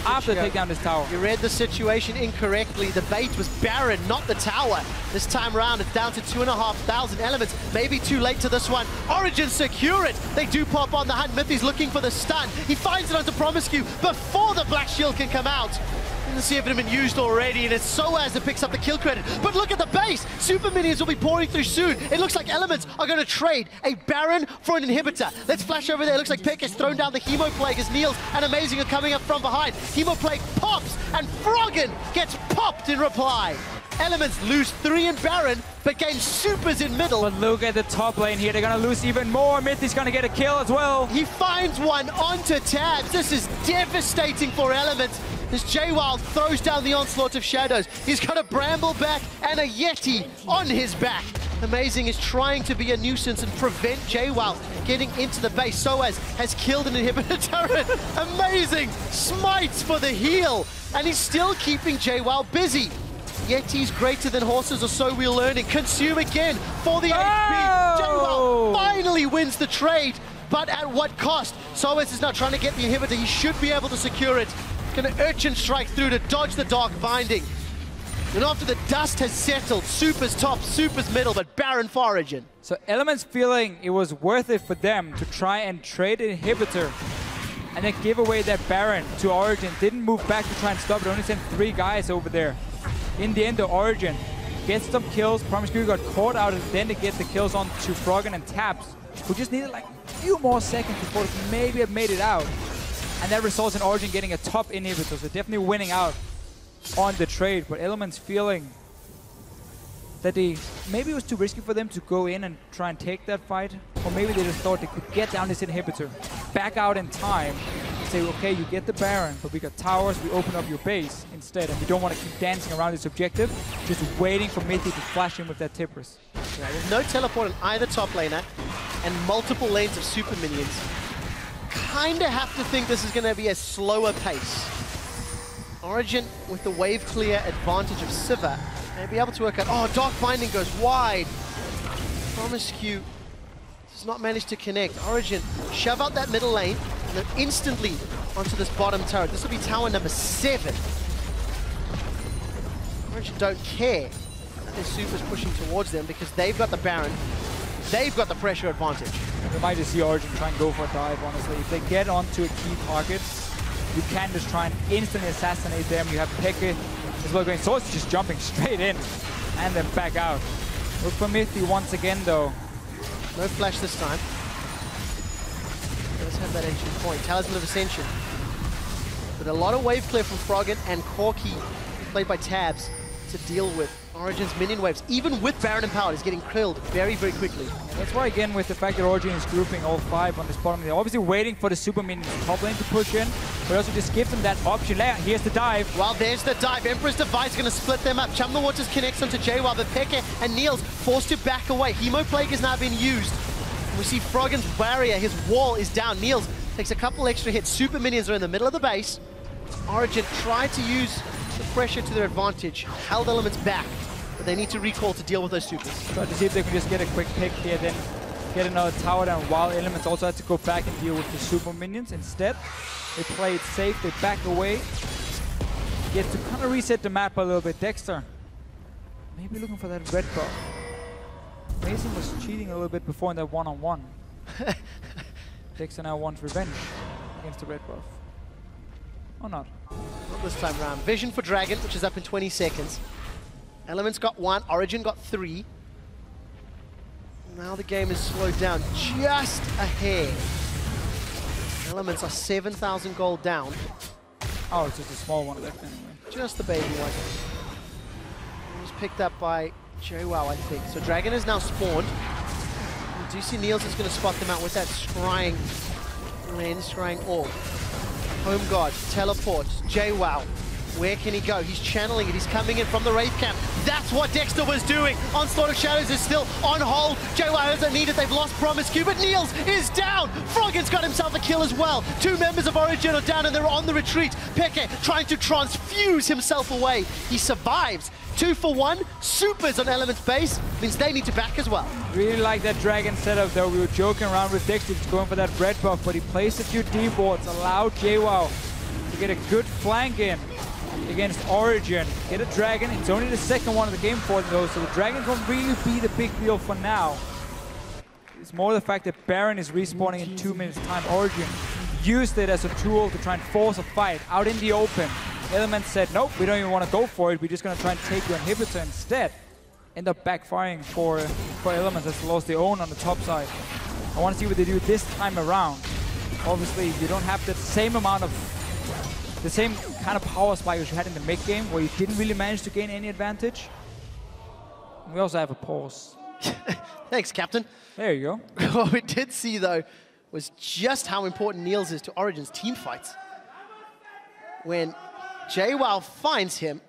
Speaker 1: after they take down this tower.
Speaker 2: You read the situation incorrectly. The bait was Baron, not the tower. This time around, it's down to 2,500 Elements. Maybe too late to this one. Origen secure it. They do pop on the hunt. Mithy's looking for the stun. He finds it onto Promiscu before the Black Shield can come out. Let's see if it had been used already, and it's Soaz that picks up the kill credit. But look at the base! Super minions will be pouring through soon. It looks like Elements are going to trade a Baron for an inhibitor. Let's flash over there. It looks like Peck has thrown down the Hemoplague as Niels and Amazing are coming up from behind. Hemoplague pops, and Froggen gets popped in reply. Elements lose 3 in Baron, but gain supers in middle.
Speaker 1: But look at the top lane here. They're going to lose even more. Mithy's going to get a kill as well.
Speaker 2: He finds one onto Tabs. This is devastating for Elements. As JWoww throws down the onslaught of shadows. He's got a Bramble back and a Yeti on his back. Amazing is trying to be a nuisance and prevent JWoww getting into the base. Soaz has killed an inhibitor turret. Amazing smites for the heal. And he's still keeping JWoww busy. Yeti's greater than horses, or so we're learning. Consume again for the HP. JWoww finally wins the trade, but at what cost? Soaz is now trying to get the inhibitor. He should be able to secure it. Going to Urchin strike through to dodge the Dark Binding. And after the dust has settled, Super's top, Super's middle, but Baron for Origen.
Speaker 1: So Elements feeling it was worth it for them to try and trade an inhibitor and then give away that Baron to Origen. Didn't move back to try and stop it, only sent 3 guys over there. In the end, the Origen gets some kills. Promiscu got caught out and then to get the kills on to Froggen and Taps, who just needed like a few more seconds before they maybe have made it out. And that results in Origen getting a top inhibitor, so definitely winning out on the trade. But Elements feeling that maybe it was too risky for them to go in and try and take that fight, or maybe they just thought they could get down this inhibitor, back out in time, and say, okay, you get the Baron, but we got towers, we open up your base instead, and we don't want to keep dancing around this objective, just waiting for Mithy to flash in with that tippers.
Speaker 2: Yeah, there's no teleport on either top laner, and multiple lanes of super minions. Kind of have to think this is going to be a slower pace. Origen, with the wave clear advantage of Sivir, may be able to work out. Oh, Dark Binding goes wide. Promiscu does not manage to connect. Origen shove out that middle lane and then instantly onto this bottom turret. This will be tower number 7. Origen don't care that their Super's pushing towards them because they've got the Baron. They've got the pressure advantage.
Speaker 1: We might just see Origen try and go for a dive, honestly. If they get onto a key target, you can just try and instantly assassinate them. You have Peke as well going, so it's just jumping straight in and then back out. Look for Mithy once again, though.
Speaker 2: No flash this time. Let's have that ancient point. Talisman of Ascension. But a lot of wave clear from Froggen and Corki, played by Tabs, to deal with. Origen's minion waves, even with Baron empowered, is getting killed very, very quickly.
Speaker 1: Yeah, that's why, again, with the fact that Origen is grouping all 5 on this bottom, they're obviously waiting for the super minions top lane to push in, but also just gives them that option. Here's the dive.
Speaker 2: Well, there's the dive. Emperor's Device going to split them up. Chum the Waters connects onto JWoww, but Peke and Niels forced to back away. Hemoplague has now been used. We see Froggen's barrier, his wall is down. Niels Takes a couple extra hits. Super minions are in the middle of the base. Origen tried to use the pressure to their advantage. Held Elements back, but they need to recall to deal with those supers.
Speaker 1: Try to see if they can just get a quick pick here, then get another tower down, while Elements also had to go back and deal with the super minions. Instead, they play it safe, they back away. Get to kind of reset the map a little bit. Dexter, maybe looking for that red buff. Mason was cheating a little bit before in that one-on-one. Dexter now wants revenge against the red buff. Or not.
Speaker 2: Not this time round. Vision for Dragon, which is up in 20 seconds. Elements got 1, Origen got 3. Now the game is slowed down just a hair. Elements are 7,000 gold down.
Speaker 1: Oh, it's just a small one left anyway.
Speaker 2: Just the baby one. It was picked up by JWoww, I think. So Dragon is now spawned. Do you see Niels is going to spot them out with that scrying lens, scrying orb? Home Guard, teleport, JWoww. Where can he go? He's channeling it. He's coming in from the Wraith camp. That's what Dexter was doing. Onslaught of Shadows is still on hold. JWoww doesn't need it. They've lost Promiscu, but Niels is down. Froggen's got himself a kill as well. 2 members of Origen are down and they're on the retreat. Peke trying to transfuse himself away. He survives. 2 for 1. Supers on Elements base. Means they need to back as well.
Speaker 1: Really like that Dragon setup though. We were joking around with Dexter. He's going for that red buff, but he placed a few D-boards. Allowed JWoww to get a good flank in against Origen. Get a Dragon. It's only the second one of the game for them though, so the Dragon won't really be the big deal for now. It's more the fact that Baron is respawning in 2 minutes time. Origen used it as a tool to try and force a fight out in the open. Elements said, nope, we don't even want to go for it. We're just going to try and take your inhibitor instead. End up backfiring for Elements that's lost their own on the top side. I want to see what they do this time around. Obviously, you don't have the same amount of the same kind of power spike as you had in the mid game, where you didn't really manage to gain any advantage. We also have a pause.
Speaker 2: Thanks, Captain.
Speaker 1: There you go.
Speaker 2: What we did see, though, was just how important Niels is to Origen's team fights. When JWoww finds him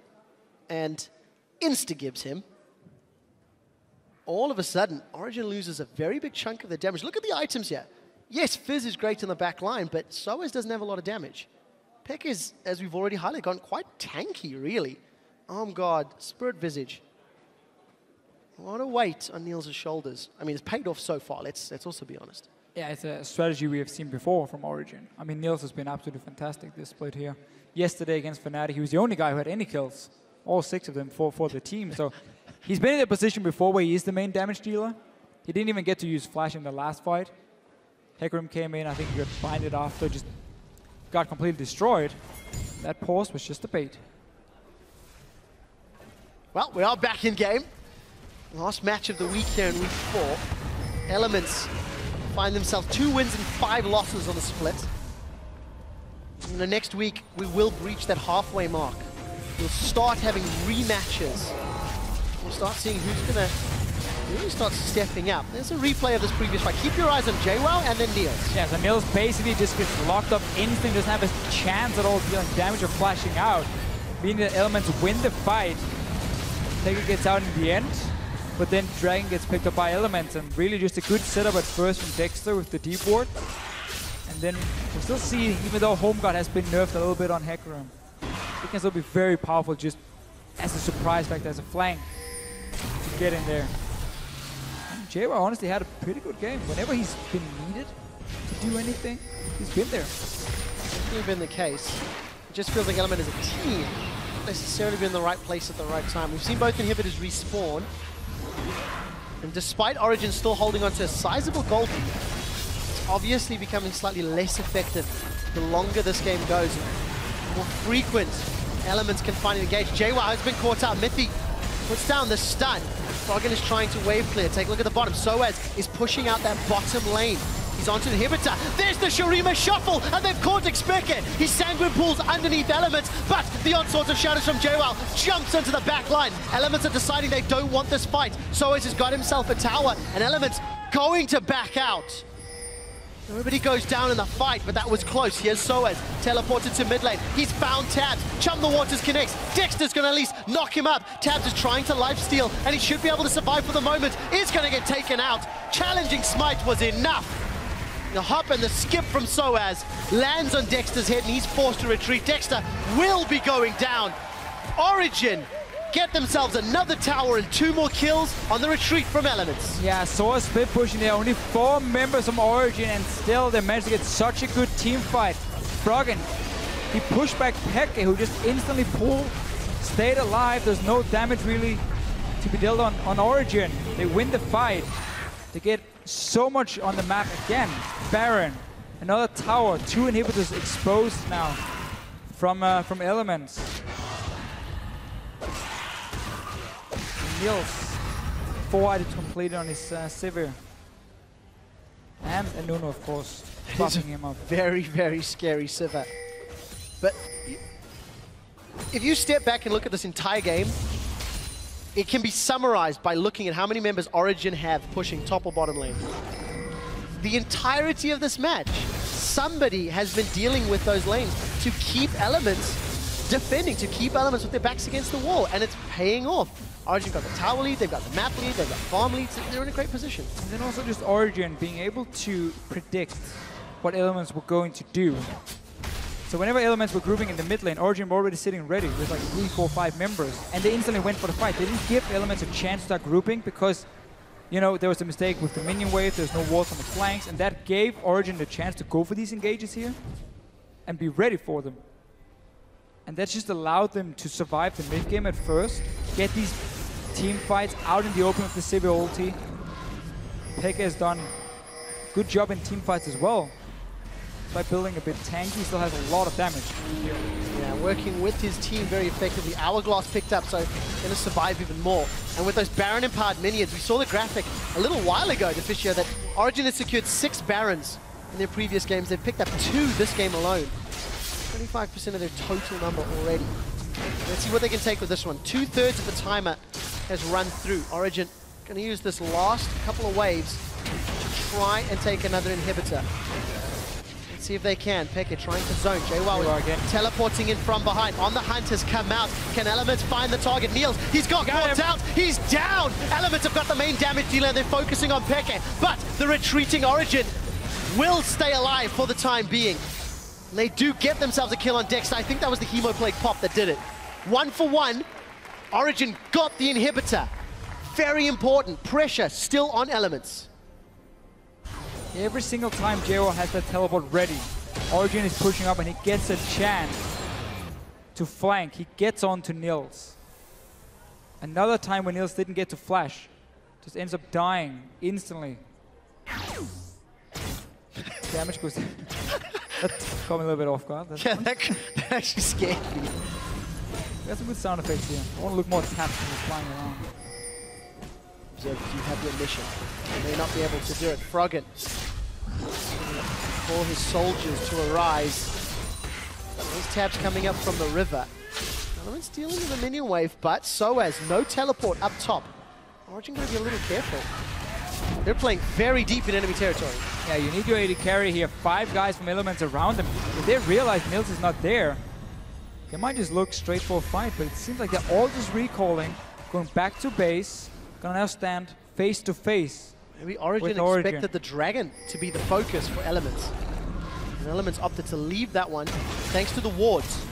Speaker 2: and insta-gives him, all of a sudden, Origen loses a very big chunk of their damage. Look at the items here. Yes, Fizz is great in the back line, but Soaz doesn't have a lot of damage. Peck is, as we've already highlighted, gone quite tanky, really. Arm Guard, Spirit Visage. A lot of weight on Niels' shoulders. I mean, it's paid off so far, let's also be honest.
Speaker 1: Yeah, it's a strategy we have seen before from Origen. I mean, Niels has been absolutely fantastic this split here. Yesterday against Fnatic, he was the only guy who had any kills. All 6 of them for the team. So he's been in a position before where he is the main damage dealer. He didn't even get to use Flash in the last fight. Hecarim came in, I think he got blinded after, just got completely destroyed. That pause was just a bait.
Speaker 2: Well, we are back in game. Last match of the week here in week 4. Elements find themselves 2 wins and 5 losses on the split. In the next week, we will breach that halfway mark. We'll start having rematches. We'll start seeing who's going to really start stepping up. There's a replay of this previous fight. Keep your eyes on JWoww and then Niels.
Speaker 1: Yeah, so Niels basically just gets locked up instantly, doesn't have a chance at all of dealing damage or flashing out. Meaning that Elements win the fight. Taker gets out in the end, but then Dragon gets picked up by Elements, and really just a good setup at first from Dexter with the D-board. And then we'll still see, even though Home Guard has been nerfed a little bit on Hecarim, it can still be very powerful just as a surprise factor, as a flank to get in there. JWoww honestly had a pretty good game. Whenever he's been needed to do anything, he's been there.
Speaker 2: It's definitely been the case. It just feels like Element as a team not necessarily been in the right place at the right time. We've seen both inhibitors respawn. And despite Origen still holding on to a sizable gold lead, it's obviously becoming slightly less effective the longer this game goes. More frequent Elements can find and engage. JWoww has been caught out. Mithy puts down the stun. Froggen is trying to wave clear. Take a look at the bottom. Soaz is pushing out that bottom lane. He's onto the inhibitor. There's the Shurima shuffle, and they've caught Xpeke. His Sanguine pulls underneath Elements, but the onslaught of shadows from JWoww jumps into the back line. Elements are deciding they don't want this fight. Soaz has got himself a tower, and Elements going to back out. Everybody goes down in the fight, but that was close. Here's Soaz, teleported to mid lane. He's found Tabs. Chum the Waters connects. Dexter's going to at least knock him up. Tabs is trying to lifesteal, and he should be able to survive for the moment. Is going to get taken out. Challenging Smite was enough. The hop and the skip from Soaz lands on Dexter's head, and he's forced to retreat. Dexter will be going down. Origen get themselves another tower and 2 more kills on the retreat from Elements.
Speaker 1: Yeah, Soaz split pushing there. Only 4 members from Origen, and still they managed to get such a good team fight. Froggen, he pushed back Peke, who just instantly pulled, stayed alive. There's no damage really to be dealt on Origen. They win the fight. They get so much on the map again. Baron, another tower, 2 inhibitors exposed now from Elements. Niels, 4 items completed on his Sivir. And Nuno, of course, buffing him up.
Speaker 2: Very, very scary Sivir. But if you step back and look at this entire game, it can be summarized by looking at how many members Origen have pushing top or bottom lane. The entirety of this match, somebody has been dealing with those lanes to keep Elements defending, to keep Elements with their backs against the wall, and it's paying off. Origen got the tower lead, they've got the map lead, they've got farm leads, they're in a great position.
Speaker 1: And then also just Origen being able to predict what Elements were going to do. So whenever Elements were grouping in the mid lane, Origen were already sitting ready with like 3, 4, 5 members, and they instantly went for the fight. They didn't give Elements a chance to start grouping because, you know, there was a mistake with the minion wave, there's no walls on the flanks, and that gave Origen the chance to go for these engages here and be ready for them. And that just allowed them to survive the mid game at first, get these team fights out in the open with the Sivir ulti. Peke has done a good job in team fights as well. By building a bit tanky, he still has a lot of damage.
Speaker 2: Yeah, working with his team very effectively. Hourglass picked up, so going to survive even more. And with those Baron-empowered minions, we saw the graphic a little while ago, Deficio, that Origen has secured 6 Barons in their previous games. They've picked up 2 this game alone. 25% of their total number already. Let's see what they can take with this one. 2/3 of the timer has run through. Origen going to use this last couple of waves to try and take another inhibitor. Let's see if they can. Peke trying to zone. JWoww teleporting in from behind. On the hunt has come out. Can Elements find the target? Niels, he's got caught out. He's down. Elements have got the main damage dealer, and they're focusing on Peke. But the retreating Origen will stay alive for the time being. They do get themselves a kill on Dexter. I think that was the Hemoplague pop that did it. 1 for 1. Origen got the inhibitor. Very important. Pressure still on Elements.
Speaker 1: Every single time JWoww has that teleport ready, Origen is pushing up and he gets a chance to flank. He gets on to Niels. Another time when Niels didn't get to flash, just ends up dying instantly. Damage goes down. That caught me a little bit off guard.
Speaker 2: Yeah, that actually scared me.
Speaker 1: We got some good sound effects here. I want to look more tapped when he's flying around.
Speaker 2: Observe, you have your mission. You may not be able to do it. Froggen for his soldiers to arise. Those tabs coming up from the river. Elements dealing with a minion wave, but Soaz, no teleport up top. Origen going to be a little careful. They're playing very deep in enemy territory.
Speaker 1: Yeah, you need your AD carry here. 5 guys from Elements around them. If they realize Niels is not there, they might just look straight for a fight, but it seems like they're all just recalling, going back to base, gonna now stand face to face.
Speaker 2: Maybe Origen expected the dragon to be the focus for Elements. And Elements opted to leave that one thanks to the wards.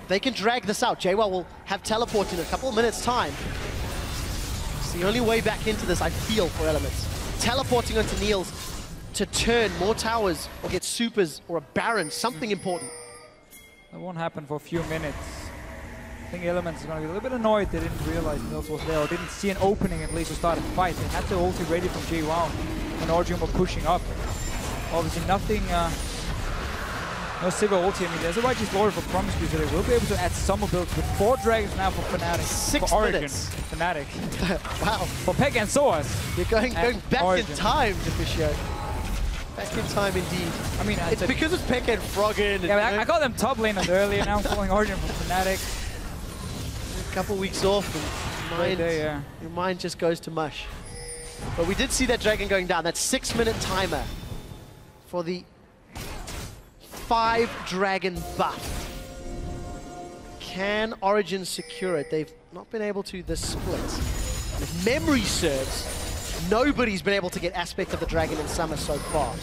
Speaker 2: They can drag this out. JWoww will have teleport in a couple of minutes' time. It's the only way back into this, I feel, for Elements. Teleporting onto Niels to turn more towers or get supers or a Baron, something important.
Speaker 1: That won't happen for a few minutes. I think Elements is going to be a little bit annoyed they didn't realize Niels was there or didn't see an opening at least to start a fight. They had the ulti ready from JWoww when Origen were pushing up. Obviously nothing, no Sivir ulti. I mean, there's a righteous glory for Promise Cruiser. They will be able to add summer builds with 4 dragons now for Fnatic.
Speaker 2: 6
Speaker 1: for Origen.
Speaker 2: minutes.
Speaker 1: Fnatic.
Speaker 2: Wow.
Speaker 1: For Peke and Soaz.
Speaker 2: You're going back
Speaker 1: Origen.
Speaker 2: in time, Deficio. Back in time indeed.
Speaker 1: I mean,
Speaker 2: it's because it's Peke and Froggen. And
Speaker 1: yeah, I called them top laners earlier. Now I'm calling Origen from Fnatic.
Speaker 2: A couple weeks off, and your mind just goes to mush. But we did see that dragon going down. That 6-minute timer for the 5 dragon buff. Can Origen secure it? They've not been able to this split. If memory serves, nobody's been able to get aspect of the dragon in summer so far.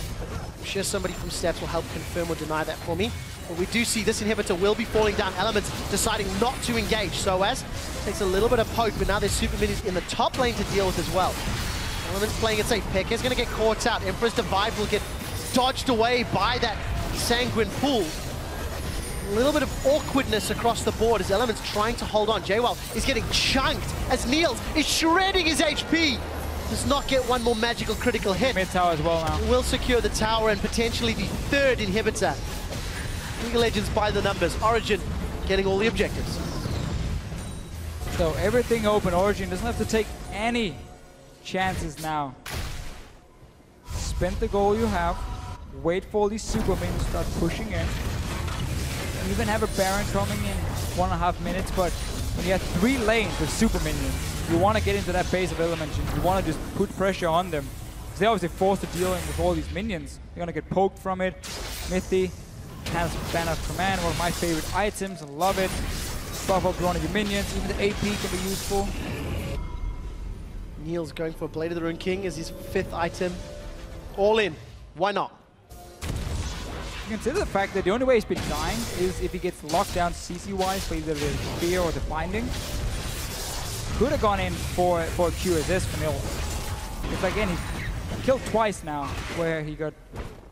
Speaker 2: I'm sure somebody from Stats will help confirm or deny that for me. But we do see this inhibitor will be falling down. Elements deciding not to engage. Soaz takes a little bit of poke, but now there's super minions in the top lane to deal with as well. Elements playing it safe. Pekka is going to get caught out. Emperor's Divide will get dodged away by that Sanguine Pool. A little bit of awkwardness across the board as Elements trying to hold on. Jwal is getting chunked as Niels is shredding his HP. Does not get one more magical critical hit.
Speaker 1: Mid tower as well now.
Speaker 2: Will secure the tower and potentially the third inhibitor. League of Legends by the numbers. Origen getting all the objectives.
Speaker 1: So everything open. Origen doesn't have to take any chances now. Spend the goal you have. Wait for all these super minions to start pushing in. Even have a Baron coming in 1.5 minutes, but when you have 3 lanes with super minions, you want to get into that base of elements and you want to just put pressure on them. Because they're obviously forced to deal with all these minions. They're going to get poked from it. Mithy has Banner of Command, one of my favorite items. I love it. Buff up one of your minions. Even the AP can be useful.
Speaker 2: Niels going for Blade of the Rune King as his 5th item. All in. Why not?
Speaker 1: Consider the fact that the only way he's been dying is if he gets locked down CC-wise for either the Fear or the Binding. Could have gone in for a QSS for Nil. It's like, again, he killed twice now where he got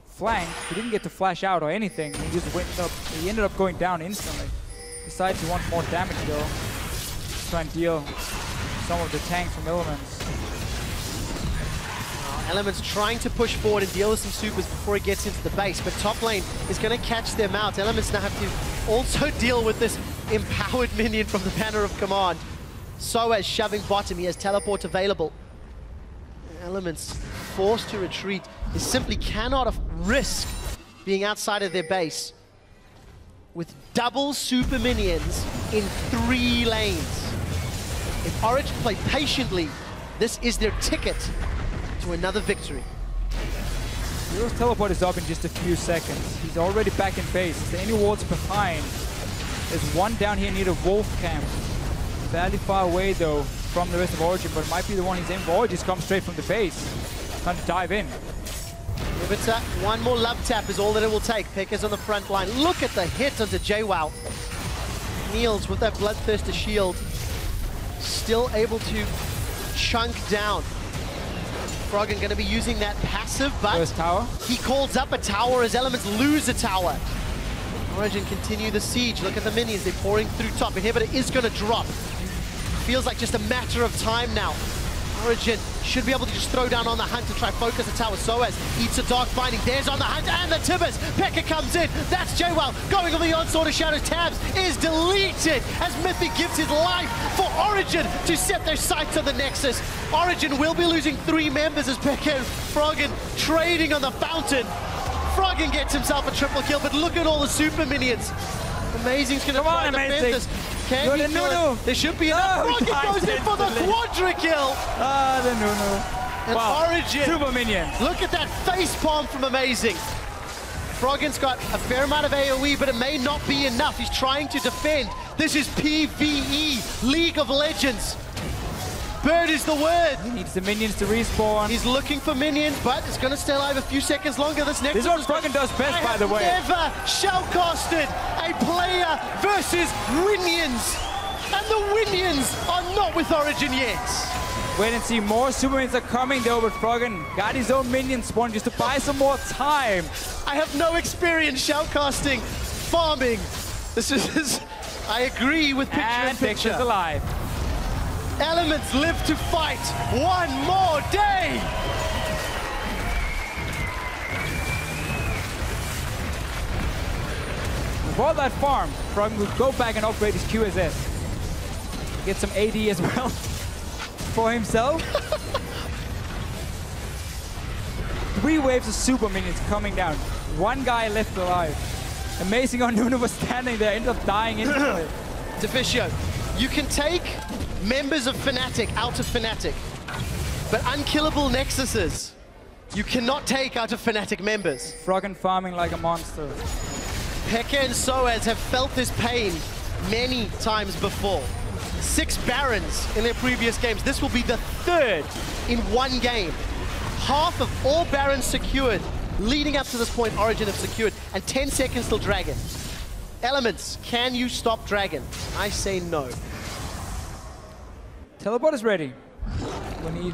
Speaker 1: flanked. He didn't get to flash out or anything. He ended up going down instantly. Decides he wants more damage though. Try and deal some of the tanks from Elements.
Speaker 2: Elements trying to push forward and deal with some supers before he gets into the base, but top lane is going to catch them out. Elements now have to also deal with this empowered minion from the Banner of Command. Soaz shoving bottom, he has teleport available. Elements forced to retreat. They simply cannot risk being outside of their base with double super minions in 3 lanes. If Origen play patiently, this is their ticket to another victory.
Speaker 1: Hero's teleport is up in just a few seconds. He's already back in base. Is there any wards behind? There's one down here near the Wolf camp. Fairly far away though from the rest of Origen, but it might be the one he's in for. Origen's come straight from the base. Trying to dive in.
Speaker 2: Inhibitor, one more love tap is all that it will take. Pekka's on the front line. Look at the hit onto Jwal. Niels with that Bloodthirster shield. Still able to chunk down. Froggen going to be using that passive, but
Speaker 1: first tower.
Speaker 2: He calls up a tower as Elements lose a tower. Origen continue the siege. Look at the minions, they're pouring through top. Inhibitor is going to drop. Feels like just a matter of time now. Origen should be able to just throw down on the hunt to try focus the tower. Soaz eats a Dark Binding. There's on the hunt and the Tibbers. Pekka comes in. That's Jwal going on the onslaught of Shadows. Tabs is deleted as Mithy gives his life for Origen to set their sights on the Nexus. Origen will be losing 3 members as Pekka and Froggen trading on the fountain. Froggen gets himself a triple kill, but look at all the super minions. Amazing's going to try to defend this. Can he kill it? There should be enough. Froggen goes in for the quadra kill.
Speaker 1: Ah, the Nunu.
Speaker 2: And
Speaker 1: wow.
Speaker 2: Origen.
Speaker 1: Super minions.
Speaker 2: Look at that face palm from Amazing. Froggen's got a fair amount of AoE, but it may not be enough. He's trying to defend. This is PvE, League of Legends. Bird is the word.
Speaker 1: He needs the minions to respawn.
Speaker 2: He's looking for minions, but it's going to stay alive a few seconds longer. This next
Speaker 1: is what Froggen does best, by the way.
Speaker 2: Never shoutcasted a player versus Winions. And the Winions are not with Origen yet.
Speaker 1: Wait and see, more super minions are coming though, but Froggen got his own minion spawn just to buy some more time.
Speaker 2: I have no experience shoutcasting, farming. This is, I agree with picture and picture.
Speaker 1: Picture's alive.
Speaker 2: Elements live to fight one more day.
Speaker 1: With all that farm, Froggen will go back and upgrade his QSS. Get some AD as well for himself. 3 waves of super minions coming down. 1 guy left alive. Amazing how Nunu was standing there, ended up dying instantly.
Speaker 2: Deficio, you can take members of Fnatic out of Fnatic, but unkillable Nexuses, you cannot take out of Fnatic members.
Speaker 1: Froggen farming like a monster.
Speaker 2: Pekka and Soaz have felt this pain many times before. 6 Barons in their previous games. This will be the 3rd in 1 game. Half of all Barons secured leading up to this point, Origen have secured, and 10 seconds till Dragon. Elements, can you stop Dragon? I say no.
Speaker 1: Teleport is ready. We need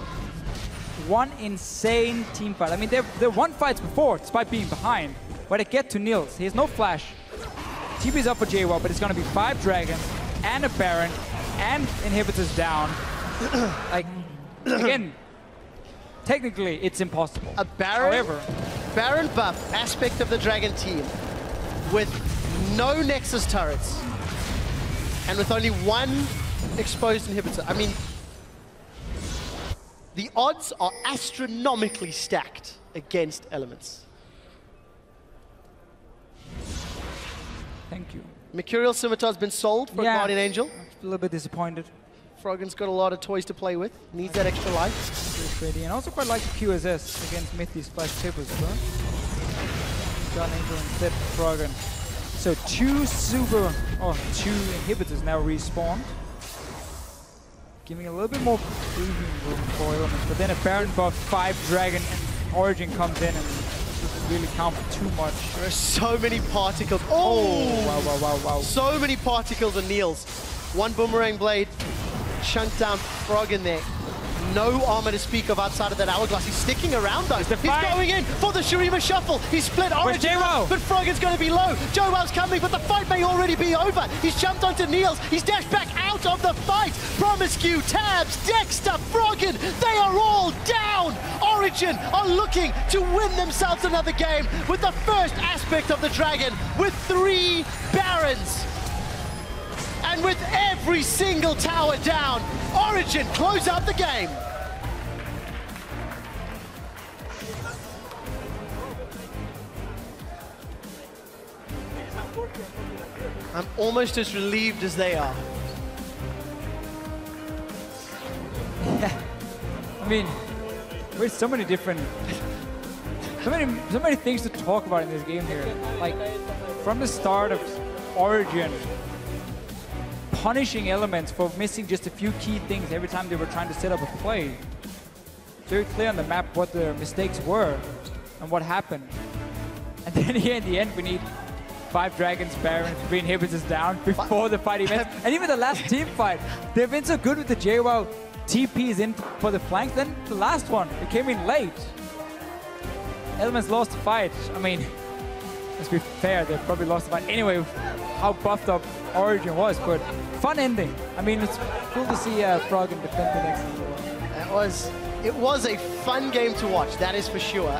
Speaker 1: one insane team fight. I mean, there won fights before, despite being behind. But they get to Nils. He has no flash. TP's up for JWoww, but it's going to be 5 Dragons and a Baron and inhibitors down. Like, again, technically, it's impossible.
Speaker 2: A Baron,
Speaker 1: however,
Speaker 2: Baron buff aspect of the Dragon team with no Nexus turrets and with only one exposed inhibitor. I mean, the odds are astronomically stacked against Elements.
Speaker 1: thank you.
Speaker 2: Mercurial Scimitar's been sold for Guardian Angel.
Speaker 1: A little bit disappointed.
Speaker 2: Froggen's got a lot of toys to play with. Needs that extra life.
Speaker 1: And I also quite like the QSS against Mythi's Splash Tippers, but Guardian Angel instead Froggen. So 2 inhibitors now respawned. Giving a little bit more breathing room for Elements, but then a Baron buff, 5 Dragon, and Origen comes in and doesn't really count for too much.
Speaker 2: There are so many particles. Oh!
Speaker 1: Wow.
Speaker 2: So many particles on Niels. One Boomerang Blade chunked down Froggen there. No armor to speak of outside of that Hourglass. He's sticking around though. He's going in for the Shurima Shuffle. He's split Origen up, but Froggen's going to be low. JWoww's coming, but the fight may already be over. He's jumped onto Niels. He's dashed back out of the fight. Promiscue, Tabs, Dexter, Froggen, they are all down. Origen are looking to win themselves another game with the first aspect of the Dragon with 3 Barons. And with every single tower down, Origen close out the game. I'm almost as relieved as they are.
Speaker 1: Yeah. I mean, there's so many different, so many things to talk about in this game here. Like, from the start of Origen, punishing Elements for missing just a few key things every time they were trying to set up a play. It's very clear on the map what their mistakes were and what happened. And then here in the end, we need 5 Dragons, Barons, 3 inhibitors down before the fight events. And even the last team fight, they've been so good with the JWoww TPs in for the flank. Then the last one, it came in late. Elements lost the fight. I mean, let's be fair, they probably lost the fight anyway, how buffed up Origen was, but fun ending. I mean, it's cool to see Froggen defend the next.
Speaker 2: It was a fun game to watch, that is for sure.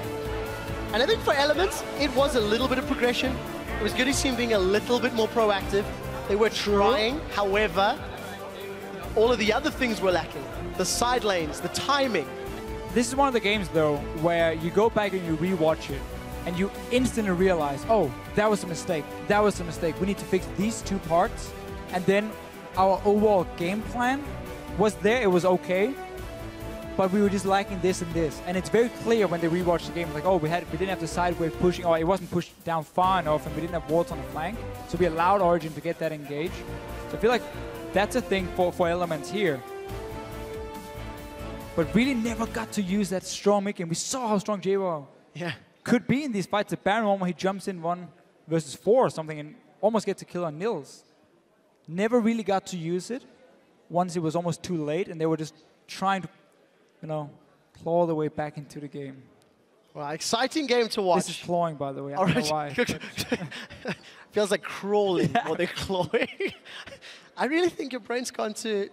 Speaker 2: And I think for Elements, it was a little bit of progression. It was good to see him being a little bit more proactive. They were trying, however, all of the other things were lacking. The side lanes, the timing.
Speaker 1: This is one of the games, though, where you go back and you rewatch it, and you instantly realize, oh, that was a mistake. That was a mistake. We need to fix these 2 parts. And then our overall game plan was there. It was okay. But we were just lacking this and this. And it's very clear when they rewatch the game, like, oh, we didn't have the side wave pushing, or it wasn't pushed down far enough, and we didn't have wards on the flank. So we allowed Origen to get that engaged. So I feel like that's a thing for Elements here. But really never got to use that strong mid game. We saw how strong JWoww could be in these fights. The Baron one where he jumps in 1 versus 4 or something and almost gets a kill on Nils. Never really got to use it once it was almost too late, and they were just trying to, claw their way back into the game.
Speaker 2: Well, exciting game to watch.
Speaker 1: This is clawing, by the way. I don't know why.
Speaker 2: Feels like crawling more than clawing. I really think your brain's gone to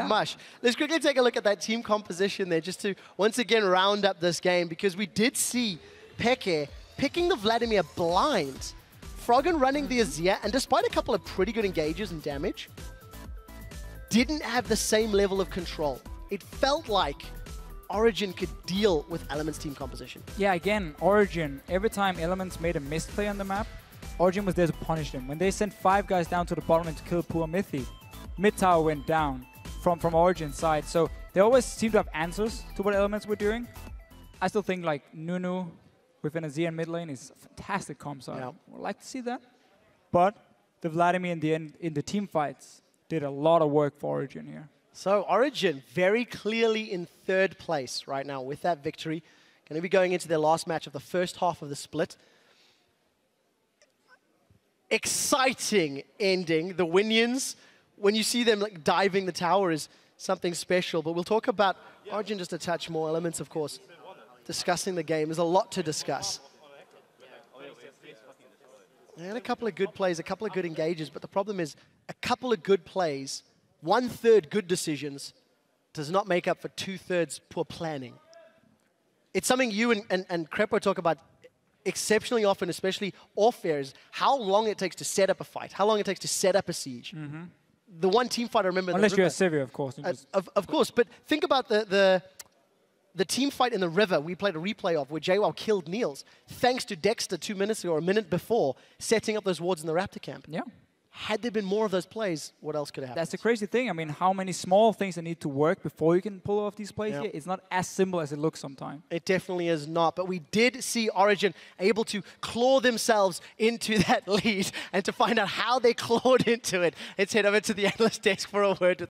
Speaker 2: mush. Let's quickly take a look at that team composition there, just to once again round up this game, because we did see Peke picking the Vladimir blind, Froggen running the Azir, and despite a couple of pretty good engages and damage, didn't have the same level of control. It felt like Origen could deal with Elements team composition. Yeah, again, Origen, every time Elements made a misplay on the map, Origen was there to punish them. When they sent 5 guys down to the bottom lane to kill poor Mythi, mid tower went down from Origen's side. So they always seem to have answers to what Elements were doing. I still think like Nunu with an Azir in mid lane is a fantastic comp side. Yeah. Would like to see that. But the Vladimir in the end, in the team fights, did a lot of work for Origen here. So Origen very clearly in 3rd place right now with that victory. Going to be going into their last match of the first half of the split. Exciting ending. The Winions, when you see them like diving the tower, is something special. But we'll talk about Origen just a touch more. Elements, of course, discussing the game. There's a lot to discuss. And a couple of good plays, a couple of good engages. But the problem is a couple of good plays, 1/3 good decisions, does not make up for 2/3 poor planning. It's something you and Crepo talk about exceptionally often, especially off-air, is how long it takes to set up a fight, how long it takes to set up a siege. The one team fight I remember...
Speaker 1: Unless you're a Sivir, of course.
Speaker 2: Of course, but think about the team fight in the river we played a replay of where JWoww killed Niels, thanks to Dexter 2 minutes ago or a minute before, setting up those wards in the Raptor camp.
Speaker 1: Yeah.
Speaker 2: Had there been more of those plays, what else could have happened?
Speaker 1: That's the crazy thing. I mean, how many small things that need to work before you can pull off these plays here? It's not as simple as it looks sometimes.
Speaker 2: It definitely is not. But we did see Origen able to claw themselves into that lead, and to find out how they clawed into it, let's head over to the analyst desk for a word with